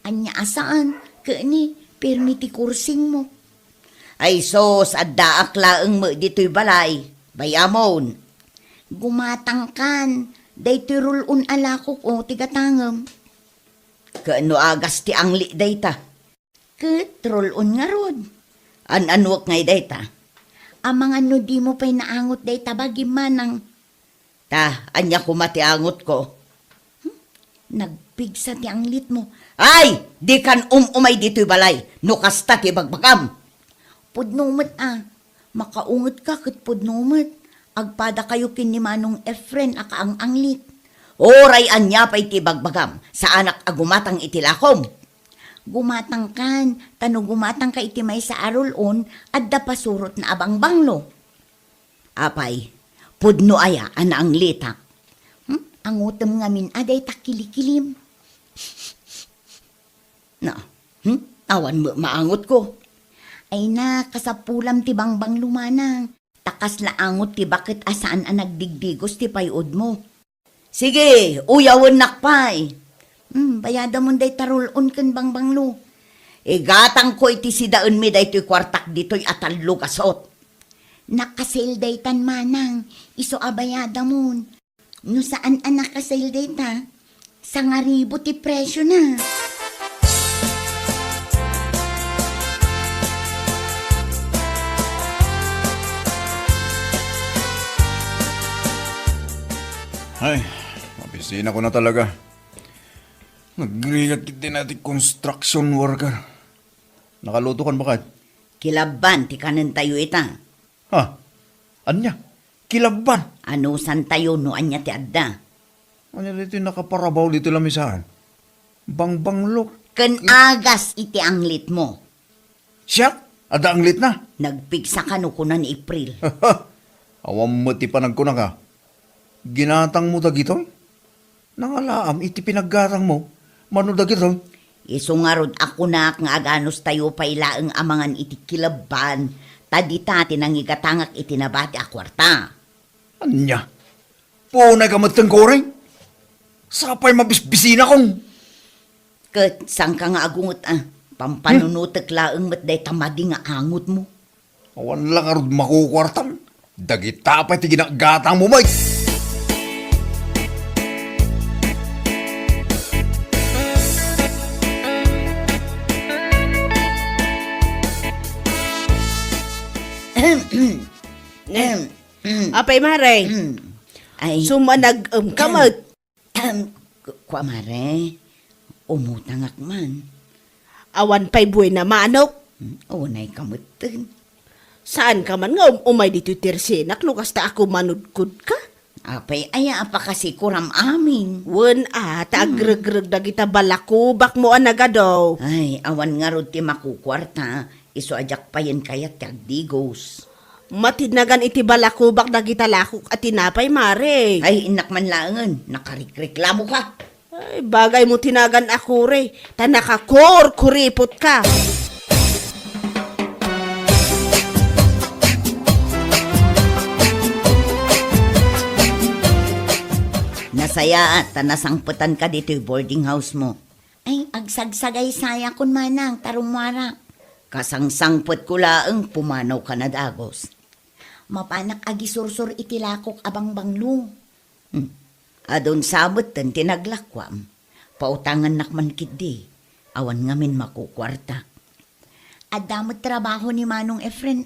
Anya asaan, kani, permiti kursing mo. Ay sos, adda aklaang mo dito'y balay, bayamon. Gumatang kan, dayto'y roll-on alakok o tigatangam. Kaano agas ti angli dayta? Kat roll-on nga rod. An-anwak ngay dayta. Amang ano di mo pa'y naangot day tabagi manang. Ta, anya kumati angot ko. Nagpigsa ti anglit mo. Ay, di kan umay dito'y balay. Nukasta ti bagbagam. Pudnumet makaungot ka kat pudnumet. Agpada kayo kin ni Manong Efren aka ang anglit. Oray anya pa'y ti bagbagam. Sa anak agumatang itilakom. Gumatang kan, tano gumatang ka iti may sa arulon, adda pasurot na abang banglo. Apay, pudno aya, ana ang litak. Ang utom ngamin, aday takilikilim. Na, awan mo, maangot ko. Ay na, kasapulam ti bangbang lumanang. Takas laangot ti bakit asaan ang nagdigdigos ti payod mo. Sige, uyawon nakpay. Bayada mo day tarulon kan bangbanglo. Igatang ko iti sidaan mi day to'y kwartak dito'y atal lugasot. Nakasil day tan manang, iso abayada mo. No saan ang nakasil day ta? Sa ngaribo ti presyo na. Ay, mapisina ko na talaga. Nagrigat din natin construction worker. Nakaluto kan bakit? Kilaban ti kanan tayo ita. Ha? Anya? Kilaban? Ano san tayo no anya ti adda? Anya dito yung nakaparabaw dito lamisaan? Bangbanglo. Ken agas iti anglit mo. Siya? Ada anglit na? Nagpigsa ka no kunan April. Awam mo ti panagkuna ka. Ginatang mo dagito? Nangalaam iti pinaggatang mo. Mano dagito? Isungarod ako na nga aganos tayo pailaang amangan iti kilaban. Tadita tinangigatangak itinabati akwarta. Anya? Punay ka matangkoray? Sapay mabisbisina kong. Ket sang ka nga agungot pampanunutek laeng matday tamadi nga angot mo. Awan lang arod makukwartan. Dagita pa iti ginagatang mo, Mike. Apay maray, Ay, sumanag kamot. kwa mare, umutangak man. Awan pa'y buhay na manok. Unay kamutin. Saan ka man nga umay dito tirsinak, lukas ta ako manudkud ka? Apay, aya pa kasi kuram amin. Wen tagreg-reg na kita balakubak mo anagadaw. Ay, awan nga ron ti makukwarta. Iso ajak pa yan kaya tagdigos. Matinagan iti balakubak na kita lakok at tinapay mare. Ay, inak man laangan. Nakarikreklamo ka. Ay, bagay mo tinagan ako re. Ta kuripot ka. Nasaya at nasangputan ka dito yung boarding house mo. Ay, agsagsagay saya kun manang tarumwara. Kasangsangput ko laang pumanaw ka na dagos. Mapanak agisursur itilakok abang banglo. Adon sabot ten tinaglakwam. Pautangan nakman kidi, awan ngamin makukwarta. At damot trabaho ni Manong Efren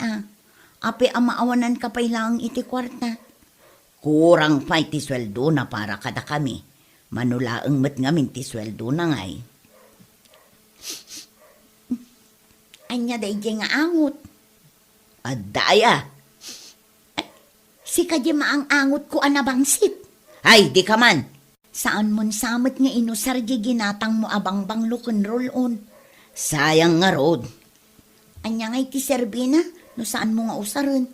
Ape amaawanan ka pa ilang iti kwarta. Kurang pa iti sweldo na para kada kami. Manulaang mat ngamin ti sweldo na ngay. Anya day nga angot. Adaya. Si kadya maang angot ko anabangsit. Ay, di ka man. Saan mon samot nga inusar di ginatang mo abang bang roll on. Sayang nga rod. Anya nga iti serbina, no saan mo nga usaron?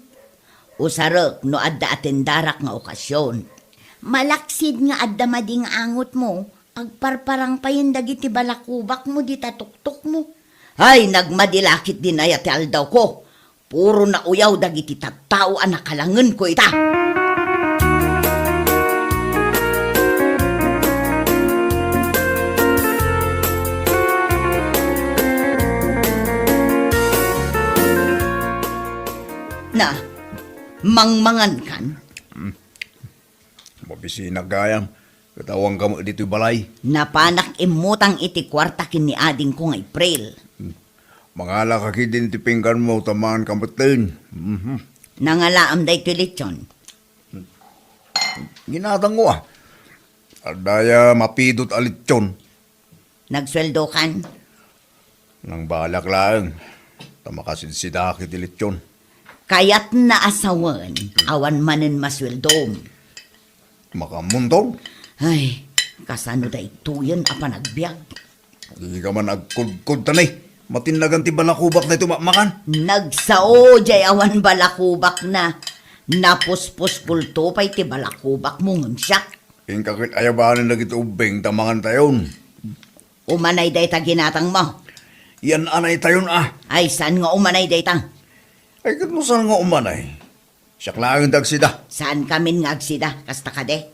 Usarek no adda atendarak nga okasyon. Malaksid nga adda mading angot mo, agparparang pa yung dagiti balakubak mo, di tatuktok mo. Ay, nagmadilakit din ay ati aldaw ko. Puro na uyaw dagiti tattao anakalangan ko ita. Na, mangmangan kan? Mabisina gayam. Katawang ka mo dito balay. Napanak imutang iti kwarta kin ni ading ko nga April. Mangala ka kidin ti pinggan mo tamaan kambatin. Nangalaam day tilitsyon. Ginatang ko Adaya mapidot alitsyon. Nagsweldo kan? Nang balak lang. Tamakasidsidaki ti litsyon. Kayat na asawan, awan manen masweldom. Makamuntong. Ay, kasano da ito yan apa nagbiag? Di ka man nagkudkud tanay. Matinagan ti balakubak na ito makan. Nagsao jay awan balakubak na. Napuspos pulto pa'y ti balakubak mo ngumsyak. Ingkakit ayabanin na kita ubeng tamangan tayon. Umanay day ta ginatang mo. Yan anay tayon Ay, saan nga umanay day ta? Ay kat mo saan nga umanay. Siyak lang ang dagsida. Saan kamin nga agsida, kasta ka de?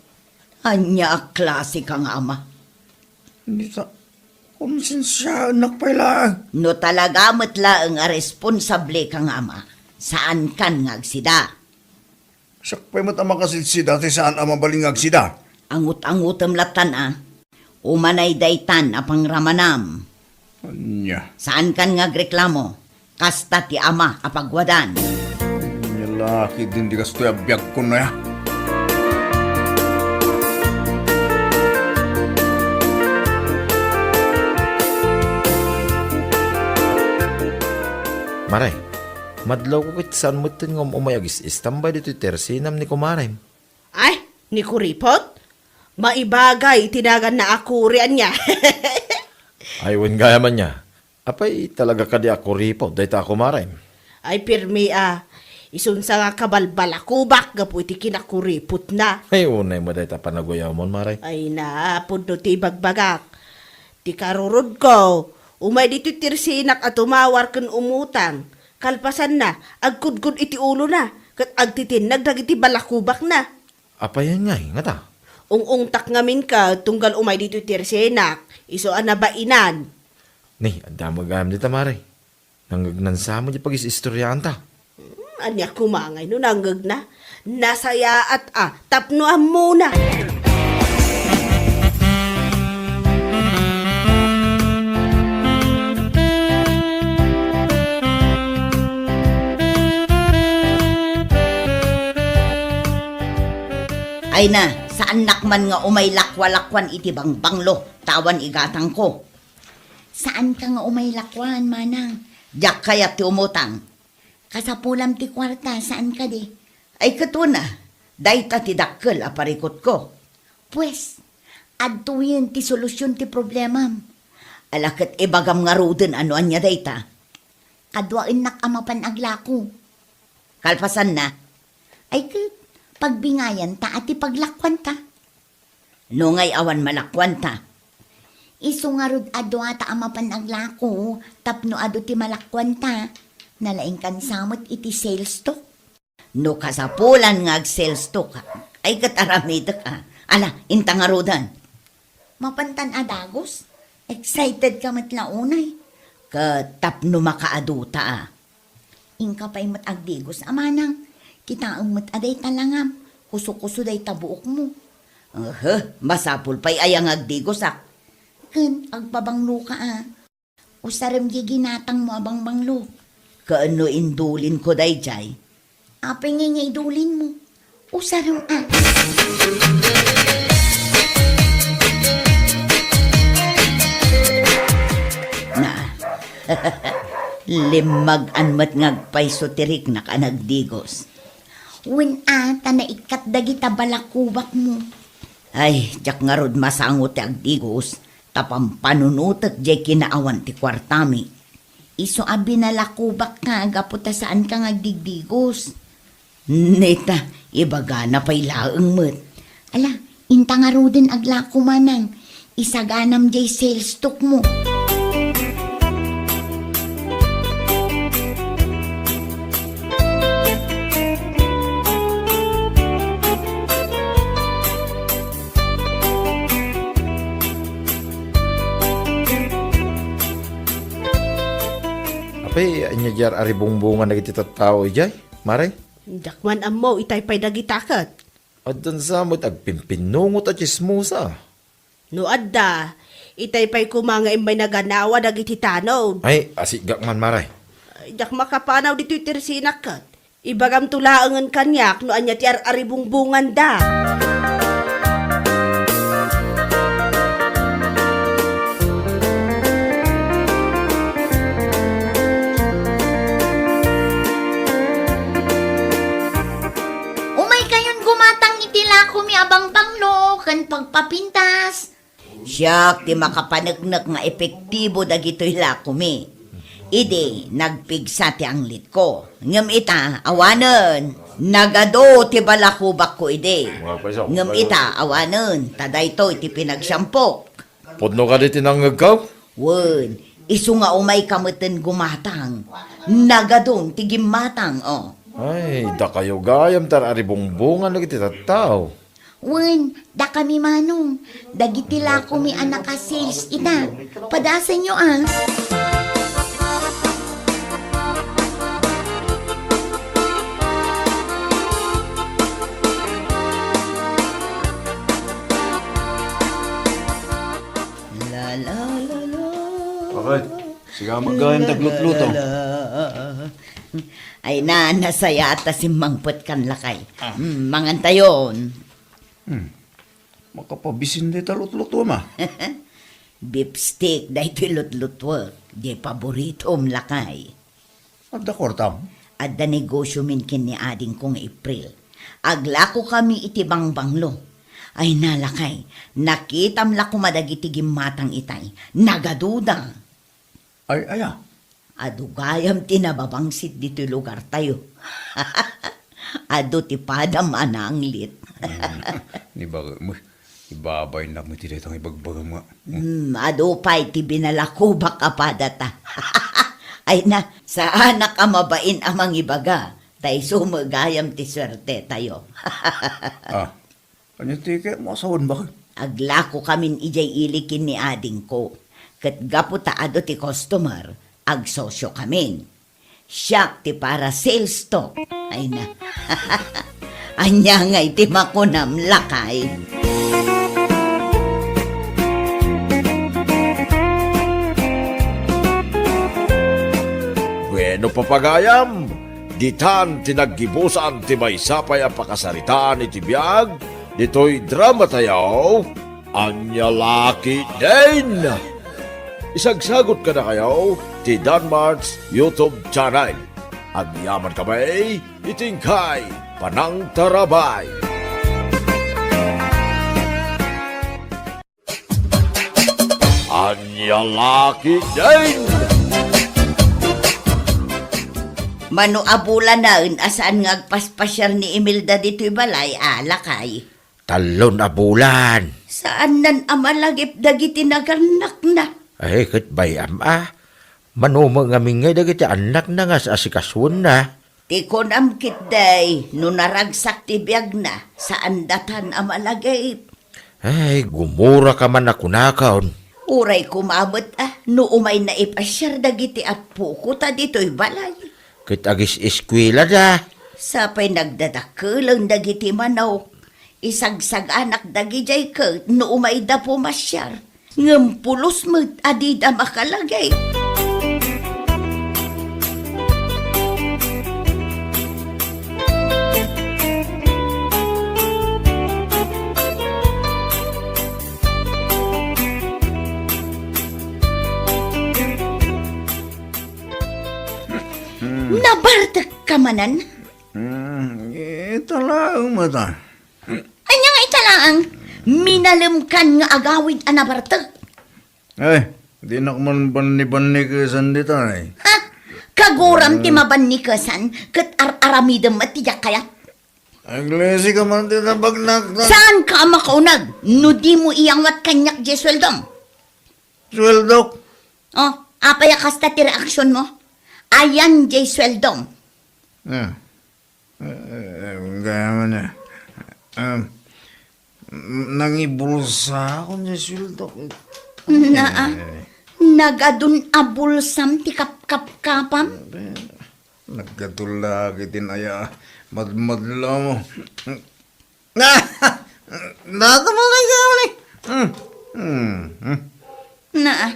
Anya klase ka nga ama. Hindi sa... Konsensya, anak pala. No talaga matla ang responsable ka nga ama. Saan kan nga agsida? Siyak pa'y matama kasilsida, ti saan ang mabaling agsida. Angut-angutam latan Umanay daytan apang ramanam. Anya. Saan kan nga reklamo? Kasta ti ama apagwadan. Anya laki din di kastoy abiyag ko na ya. Maray, madlaw ko kit saan mo tin ngom umayagis istambay dito tersinam ni kumaray. Ay, ni kuripot? Maibagay, tinagan na ako riyan niya. Aywan gaya man niya. Apay talaga ka di ako ripo, dahi ta ako maray. Ay, pirmi isunsa nga kabalbalakubak, gapu iti kinakuripot na. Ay unay mo dahi ta panagoyaw mo maray. Ay na, puno ti bagbagak. Ti karurod ko, umay dito tirsinak at umawar kan umutang. Kalpasan na, agkudkod iti ulo na, kat agtitinag dagiti balakubak na. Apay yan nga, nga ta. Ung-ungtak ngamin ka, tunggal umay dito tirsinak, iso anabainan. Ni, anda magam dita maray. Nanggagnan sa mo di pag-istoryahan ta. Anya kumangay no nanggag na. Nasaya at tapnoan muna. Ay na, saan nakman nga umay lakwalakwan iti bangbanglo, tawan igatang ko. Saan ka nga umay lakwan, manang? Diyak kaya ti umutang. Kasapulam ti kwarta, saan ka di? Ay katuna, dayta ti dakkel aparikot ko. Pues, adtuyin ti solusyon ti problemam. Alakat ibagam nga ruden ano anya dayta. Kadwain nakamapan aglako. Kalpasan na, ay pagbingayan ta at ipaglakwan ta. Nungay awan malakwan ta. Isungarod ado ata amapan aglako, tapno ado ti malakwan ta. Nalaing kan samot iti sales stock. No kasapulan nga ag-sales stock, ay kataramid ka. Ala, intangarudan. Mapantan adagos, excited ka matlaunay. Katapno makaaduta Ingka pa'y matagdigos, amanang. Kita ang mataday talangam, kuso-kuso day tabuok mo. Masapul pa'y ayang agdigos Ken, agbabanglo ka Usaram di ginatang mo abang banglo. Kaano indulin ko dayjay? Apay nga idulin mo. Usaram Na, limag anmat ngagpay sotirik na ka nagdigos. Wen na ikat dagita balakubak mo. Ay, jak nga rod masangot ti agdigos. Tapang panunutot jay kinaawan ti kwartami. Iso abi na lakubak ka, gaputa saan ka ngagdigdigos. Neta, ibaga na pa'y laeng met. Ala, inta nga ro din aglako manang. Isaganam jay sales stock mo. Apay, anya jar ari bungbungan na kita tao ijay, Mare? Dakman amo, itay pa'y dagitakat. At dun sa mo't agpimpinungot at chismosa. No adda, itay pa'y kumanga imbay naganawa dagiti tanaw. Ay, asigak man, Mare. Jak makapanaw dito itirsinakat. Ibagam tulaangan kanyak no anya ti aribungbungan da. Umay kayon gumatang itila kumi abang banglo kan pagpapintas. Siyak ti makapanagnak nga epektibo dagitoy lakumi. Ide, nagpigsa ti anglit ko. Ngam ita, awanen. Nagado ti balakubak ko ide. Ngam ita, awanen. Taday to ti pinagsampok. Podno ka di tinanggagaw? Wen, iso nga umay kameten gumatang. Nagadong ti gimatang, Ay, da kayo gayam tar ari bungbungan na kita tao. Wen, da kami manong. Dagitila ko mi anak ka sales ita. Padasan nyo La la la la. Bakit? Siga magayam taglut-luto. Ay nasaya ata si Mangpot kan lakay. Mangantayon. Makapabisin di talut-luto ma. Beef steak dahil ito'y lut-lutwag. Di paborito lakay. Adda kortam. Adda negosyo min kin ni ading kong April. Aglako kami itibang banglo. Ay nalakay, nakitam la kumadagiti gimatang itay. Nagaduda. Ay, aya. Adugayam tinababangsit dito'y lugar tayo. Ado ti padam ananglit. Ni baga mo. Ibabay na mo tira itong ibagbaga mo. Ado pa'y ti binalakubak apadata. Ay na, saan na ka mabain amang ibaga? Tay sumagayam ti swerte tayo. Kanya tike mo asawon ba? Aglako kamin ijay ilikin ni ading ko. Kat gapu taado ti customer, agsosyo kamin. Siyak ti para sales stock. Ay na. Anya nga iti makunam lakay. Bueno papagayam, ditan tinaggibusan ti maysapay ang pakasaritaan iti biyag, dito'y drama tayo, anya laki din. Isagsagot ka na kayo, ti Danmart's YouTube channel. Agyaman kamay, itingkay, panang tarabay. Anya laki din. Mano abula na asaan nga agpaspasyar ni Imelda dito'y balay, lakay. Talon na bulan. Saan nan amalagip dagiti naganak na? Ay, kat bayam Manumang aming ngay dagiti anak na nga sa asikasyon na. Tikon amkit day, no naragsak ti biyag na, saan datan amalagip? Ay, gumura ka man ako nakaon. Uray kumabot no umay na ipasyar dagiti at puko ta dito'y balay. Kitagis eskwela da. Sapay nagdadakulang dagiti manaw. Isagsag anak dagijay ka no umay da pumasyar. Ngampulos mo adida makalagay. Nabartak ka manan? Ito lang mata. Anyang italaang, minalimkan nga agawid anabartak. Di na man bani ka sandito eh. Ha? Kaguram ti mabanikasan, kat aramidam at tiyak kayat. Aglesi ka man tinabag na. Saan ka makaunag? No di mo iyang wat kanyak di sweldom. Sweldok. Oh, apaya kasta ti reaksyon mo? Ayan di sweldom. Kaya man eh. Nangibulsa ako niya sweldok. Nagadun abulsam ti kapkapkapam. Nagkatula kitin aya. Madmadla mo. Data mo na ikaw Na,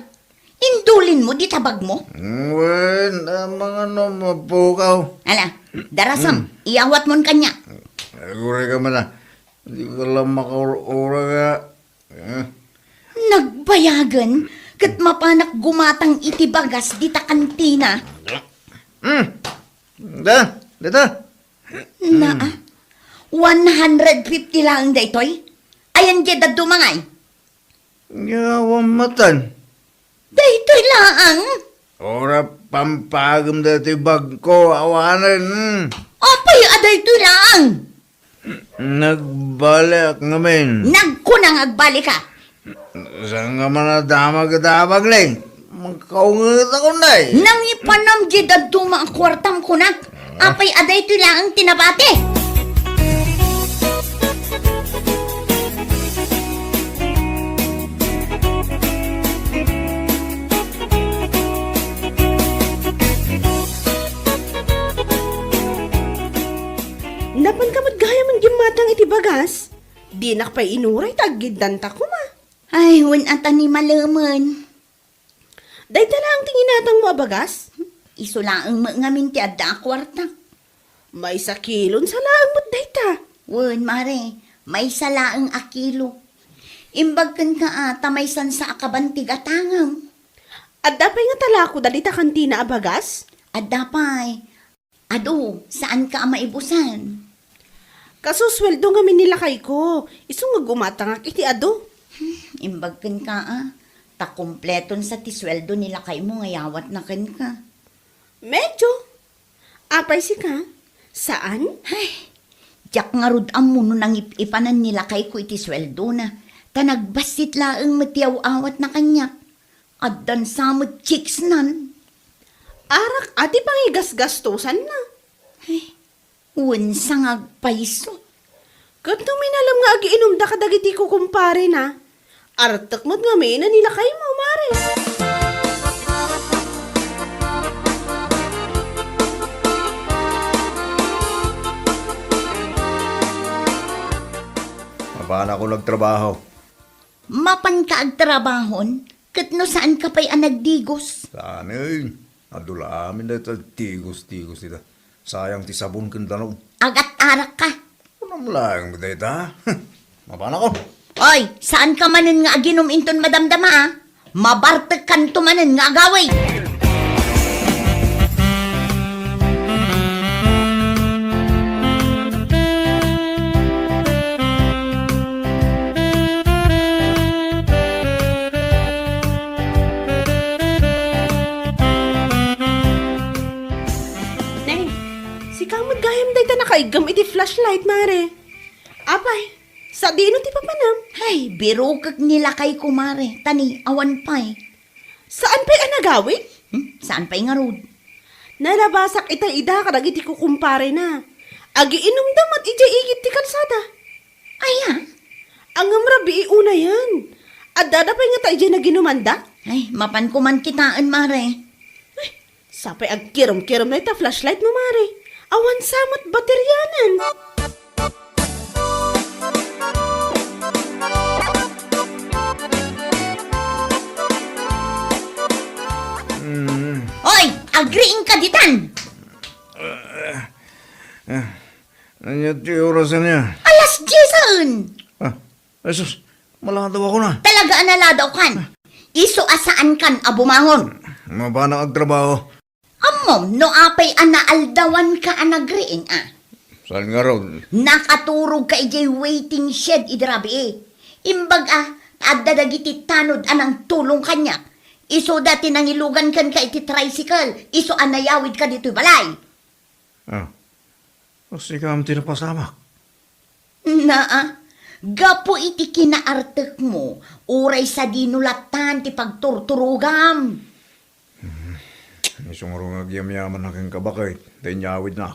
indulin mo di tabag mo. Wen, mga mapukaw. Ala, darasam, iyawat mon kanya. Gure ka man na. Di ko lang makaura ka. Nagbayagan, kat mapanak gumatang itibagas di ta kantina. Dito. Na, 150 lang da itoy. Ayan di da dumangay. Yawan matan. Da itoy laang. Ora pampagam dati bag ko, awanan. Apay aday itoy laang. Nagbalik ngamin. Nagkunang agbali ka. Saan ka man nadamag lang? Magkaungat ako na eh. Nang ipanam di da duma ang kwartam ko na. Apay aday itoy laang tinabate. Napan ka gaya man gimatang iti bagas. Di nakpay inuray taggidan ta ko ma. Ay, wan ata ni malaman. Day tala ang tinginatang mo bagas. Iso laang ngamin ti adda kwarta. May sa kilon sa laang mo't day ta. Wan, mare, may salaang akilo. Imbag kan ka ata may sansa akabantig atangam. At dapay nga tala ko dali ta kantina a bagas. Adda pay. Ado, saan ka maibusan? Kasusweldo nga minilakay ko. Iso nga gumatangak iti ado. Imbag kan ka ta kumpleton sa tisweldo nila kay mo ngayawat na kan ka. Medyo. Apay si ka? Saan? Ay, jak nga rud amuno nang ipanan nila kay ko iti sweldo na. Tanagbasit laang matiyaw awat na kanya. Addan samot chicks nan. Arak ati pangigas-gastusan na. Unsang agpaiso. Kat minalam nga agiinom da kadagiti ko kumpare na. Artak mat nga may na nila kay mo, mare. Mapaan ako nagtrabaho. Mapan ka agtrabahon, kat no saan ka pa'y anagdigos. Saan eh? Adula amin na ito, tigos-tigos ito. Sayang ti sabon kandanog. Agat arak ka. Anong lang ba ito, ha? Mapaan ako? Oy, saan ka manin nga aginom inton madamdama ah? Mabartag kan tumanin nga agaway. Neng, si kamad gayam day ta nakaigam iti flashlight, mare. Apay, sa di ti papanam. Ay, biro kag nila kay kumare. Tani, awan pa'y. Saan pa'y anagawin? Saan pa'y nga rod? Nalabasak ita ida kadagiti ko kumpare na. Agiinom damat ija igit ti kalsada. Aya. Ang amrabi una yan. At dadapay nga ta ija naginumanda. Ay, mapan ko man kitaan, mare. Sapay agkirom-kirom na ita flashlight mo, mare. Awan samot bateryanan. Agreeing ka ditan. Ano ti orasan niya? Alas 10. Ah, Jesus, maladaw ako na. Talaga analadaw kan. Iso asaan kan abumangon. Mabana ang trabaho. Amom, no apay anaaldawan ka anagreing Saan nga ron? Nakaturog ka ijay waiting shed idrabi Imbag adadagiti tanod anang tulong kanya. Iso dati nang ilugan kan ka iti tricycle. Iso anayawid ka dito'y balay. Ah, kasi ka ang tinapasamak. Gapo iti kinaartek mo. Uray sa dinulatan ti pagturturugam. Isong ro nga giyam-yaman na kang kabakay. Dahil nyawid na.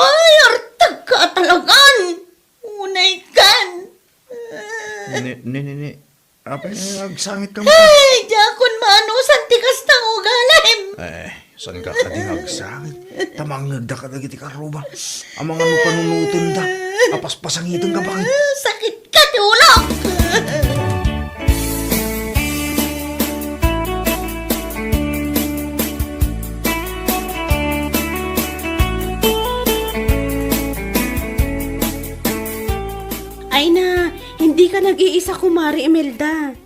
Ay, artag ka talagan. Unay kan. Ni. Apay, agsangit ka mo. Ay, jakon manusan ti kastang ugalim. Saan ka agsangit? Tamang nagda ka dagiti karuba. Amang ano panunutin da. Apaspasangitin ka bakit? Sakit ka ti ulo. Ay na, hindi ka nag-iisa kumari, Imelda.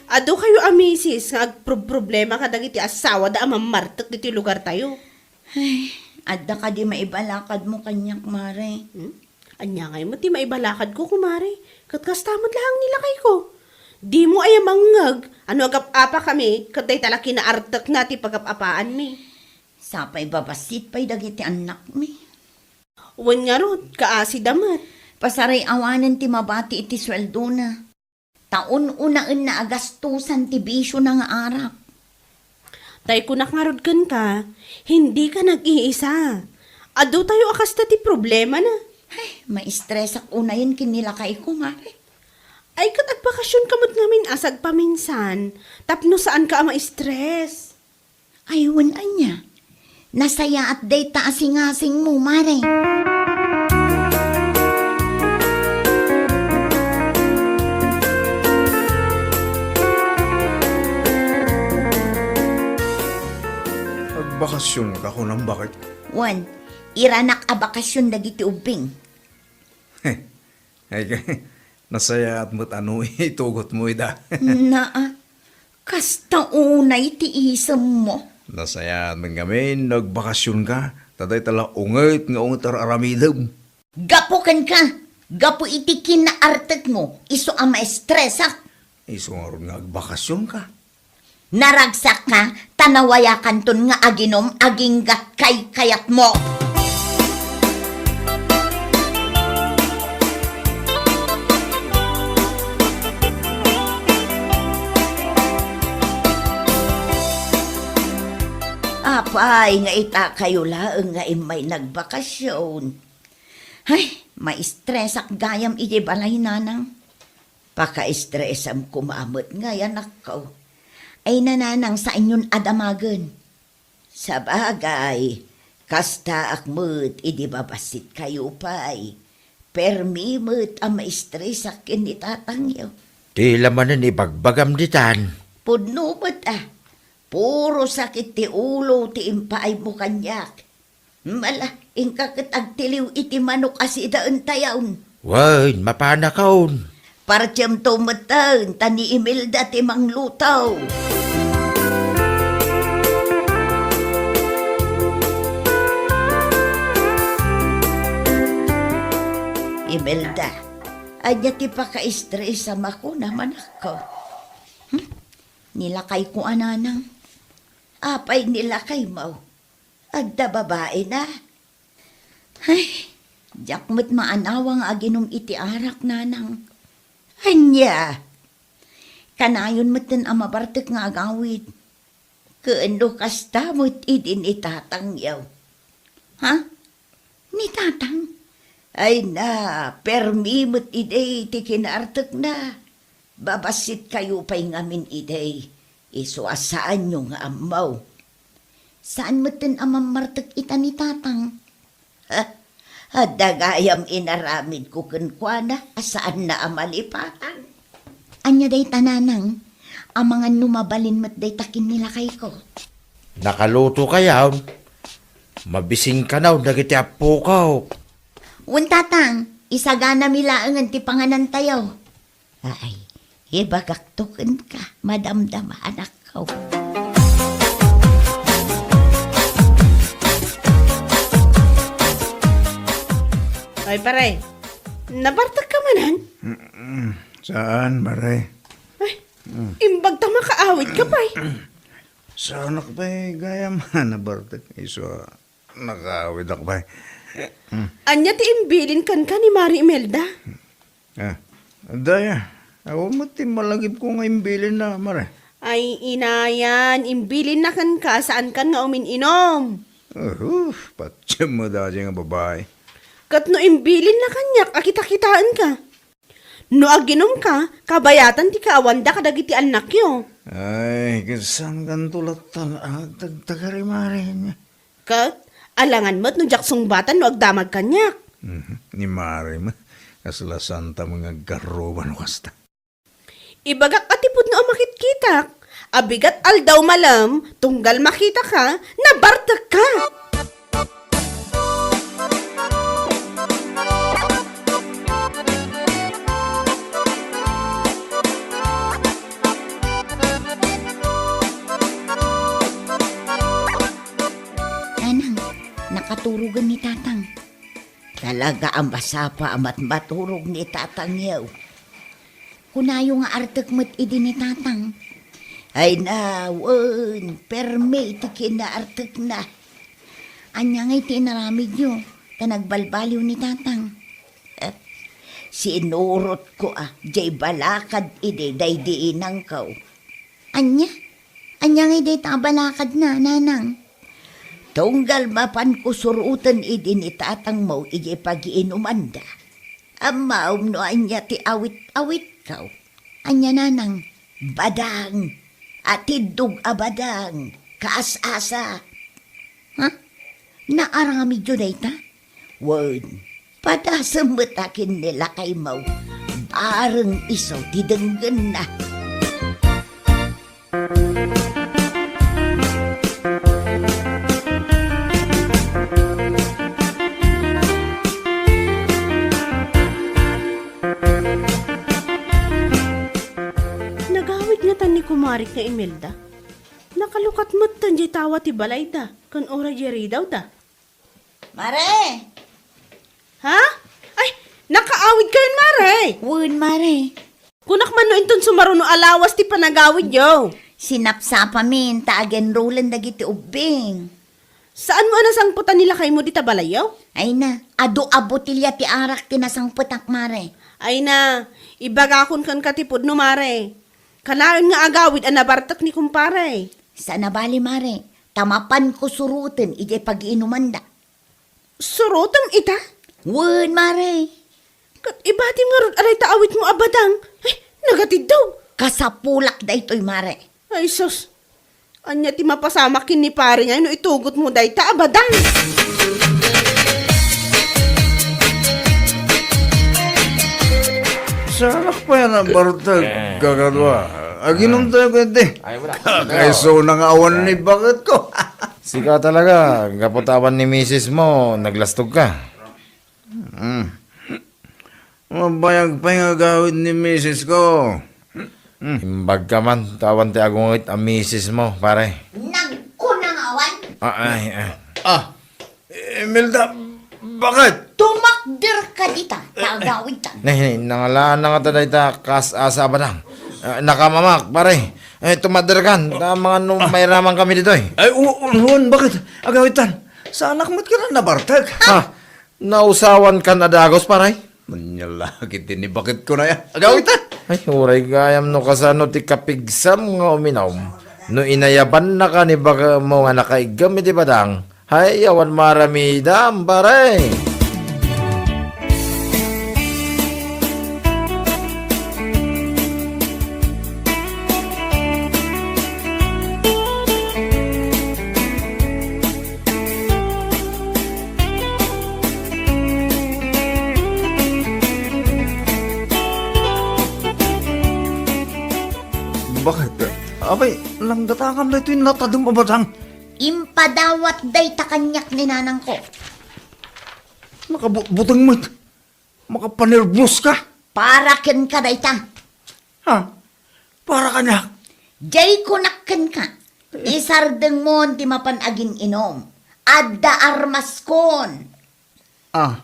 Ado kayo amisis, nga problema ka dagiti asawa da amamartak dito lugar tayo. Ay, adda ka di maibalakad mo kanyak, mare. Anya ngayon mo ti maibalakad ko, kumari. Katkastamod lang nila kay ko. Di mo ay mangag. Ano agap-apa kami, katay talaki na artak na ti pagap-apaan mi. Sapay babasit pa'y dagiti anak mi. Uwan nga ron, kaasi damat. Pasaray awanan ti mabati iti sweldo na. Taon unaan na agastusan ti bisyo ng arak. Tay ko nakarod ka, hindi ka nag-iisa. Ado tayo akas na ti problema na. Ay, ma-stress ak unayin kinilakay ko, mare. Ay kat agbakasyon kamot ngamin asag paminsan. Tapno saan ka ma-stress? Aywan anya. Nasaya at day taasing-asing mo, mare. Agbakasyon ka ko ng bakit? Wan, iranak a bakasyon dagiti ubing. Ay, nasaya at mo't ano itugot mo ida. Kasta unay ti isam mo. Nasaya at gamin, nagbakasyon ka. Taday tala ungit nga ungot aramidam. Gapo kan ka. Gapo iti kinaartet mo. Iso ang maestresak. Iso nga ron nga agbakasyon ka. Naragsak ka, tanawayakan ton nga aginom, aging kay kayat mo. Apay, nga ita kayo laeng nga imay nagbakasyon. Ay, maistresak gayam iti balay nanang. Paka-stressam kumamot nga yan ako. Ay nananang sa inyon adamagan. Sa bagay, kasta akmut, idi babasit kayo pa'y. Permimut ang maistresak kinitatangyo. Di lamanan ibagbagam ditan. Pudnumot puro sakit ti ulo ti impaay mo kanyak. Mala, ingkakit agtiliw iti manok asidaan tayawn. Wan, mapanakaon. Partyam tumatan, tani Imelda ti manglutaw. Imelda, anya ti paka-stress sama ko naman ako. Nilakay ko ananang. Apay nilakay mo. Agda babae na. Ay, jakmat maanawang aginom iti arak nanang. Anya, kanayon mo't ang mabartek nga agawid. Kaano kasta mo't idin itatangyaw. Ha? Ni tatang? Ay na, permi mo't iday ti kinartek na. Babasit kayo pa'y ngamin iday. Iso asaan nyo nga amaw. Saan mo't ang mamartek ita ni tatang? Ha? Dagayam inaramid ko kunkwana, asaan na amalipatan. Anya day tananang, ang mga numabalin mat day takin nila kay ko. Nakaluto kayaw. Mabising ka na, dagiti apukaw. Untatang, isagana milaangan ti panganan tayo. Ay, ibagaktukan ka, madamdam anak ko. Ay, pare. Nabartag ka manan? Saan, Maray? Ay, imbag ta makaawit ka pa Saan ako ba gaya man nabartag? Iso, nakawid ako ba? Anya ti imbilin kan ka ni Mari Imelda? Daya, ako mati malagip ko nga imbilin na, Maray. Ay, inayan, imbilin na kan ka saan kan nga umininom. Patsya mo dati nga babae. Kat no imbilin na kanyak, akita-kitaan ka. No aginom ka, kabayatan ti kaawanda kadagiti anak yo. Ay, kasang gantulatan, tagtagari Maray. Kat, alangan mo't no jaksong batan no agdamag kanyak. Ni Maray ma, kasalasan ta mga garoban kasta. Ibagak atipod no makitkitak. Abigat aldaw malam, tunggal makita ka, nabartag ka. Nanang, nakaturugan ni Tatang. Talaga ang basapa amat maturog ni Tatang yaw. Kunayo nga artek mat idi ni Tatang. Ay nawan, perme iti kinaartek na. Anya nga iti naramid nyo, ta nagbalbaliw ni Tatang. Sinurot ko jay balakad idi daydiinang kaw. Anya nga iti tabalakad na, Nanang. Tunggal mapan ko surutan idi ni Tatang mo iji pag-iinumanda. Amaum no anya ti awit-awit kaw. Anya, Nanang, badang. Atidog abadang, kaas-asa. Ha? Naarami dyo na ita? Word, padasamot akin nila kay Mau. Barang isaw tidanggan na. Ni kumarik na Imelda. Nakalukat mo't tan jay tawa ti balay da. Kan ora jeri daw da. Mare! Ha? Ay, nakaawid kayo, Mare. Word, Mare. Kunak man no inton sumaruno alawas ti panagawid yo. Sinapsapa min, taagen rolan dagiti ubing. Saan mo nasangputan nila kay mo di tabalayaw? Ay na, ado abotilya ti arak tinasangputak, Mare. Ay na, ibagakon kan katipod no, Mare. Kanayon nga agawid ang nabartak ni kumpare. Sa nabali, Mare, tamapan ko surutin iti pag-iinumanda. Surutam ita? Word, Mare. Kat ibatim nga ron aray taawit mo abadang. Ay, nagatid daw. Kasapulak da ito'y, Mare. Ay, sus. Anya ti mapasamakin ni pare nga, no itugot mo day ta abadang. Salak pa yan ang bartag, kakadwa. Aginom tayo kwente. Kakaiso ng awan ni bakit ko. Sika talaga, kaputawan ni misis mo, naglastog ka. Mabayag pa yung agawid ni misis ko. Imbag ka man, tawan ti agungit ang misis mo, pare. Nagkunangawan? Imelda, bakit? Tumakder ka dita, kagawid ta. Nangalaan na nga taday ta, kas-asa ba lang. Nakamamak, pare. Tumaderkan, mga may ramang kami dito eh. Ay, unuhon, bakit? Agawitan, sa anak mo't ka na nabartag. Nausawan ka na dagos, pare. Manyalakit din ni bakit ko na yan. Agawitan. Ay, huray gayam no kasano ti kapigsam nga uminaw. No inayaban na ka ni baka mo nga nakaigam iti badang. Hay, awan maramidam, pare. Bakit? Abay, lang datakam na ito yung natadong abadang. Impadawat day takanyak ni nanang ko. Nakabutang mo. Makapanervous ka. Para ken ka day ta. Ha? Para ka na. Jay kunakken ka. Isardeng mo ti mapanagin inom. Adda armaskon. Ah.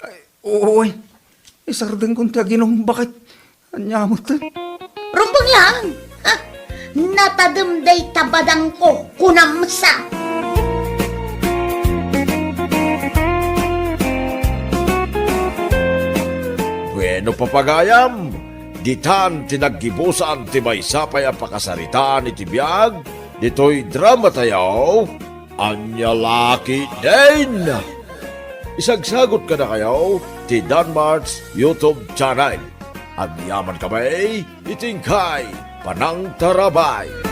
Ay, oo. Isardeng kong taginong bakit. Anyamot na. Rumpang lang. Ha? Natademday tabadang ko kunamsa. Bueno papagayam, ditan tinaggibusan ti maysapay ang pakasaritaan iti biyag, dito'y drama tayo, anya laki din. Isagsagot ka na kayo, ti Danmar's YouTube channel. Ang yaman kamay, itingkay, panang tarabay.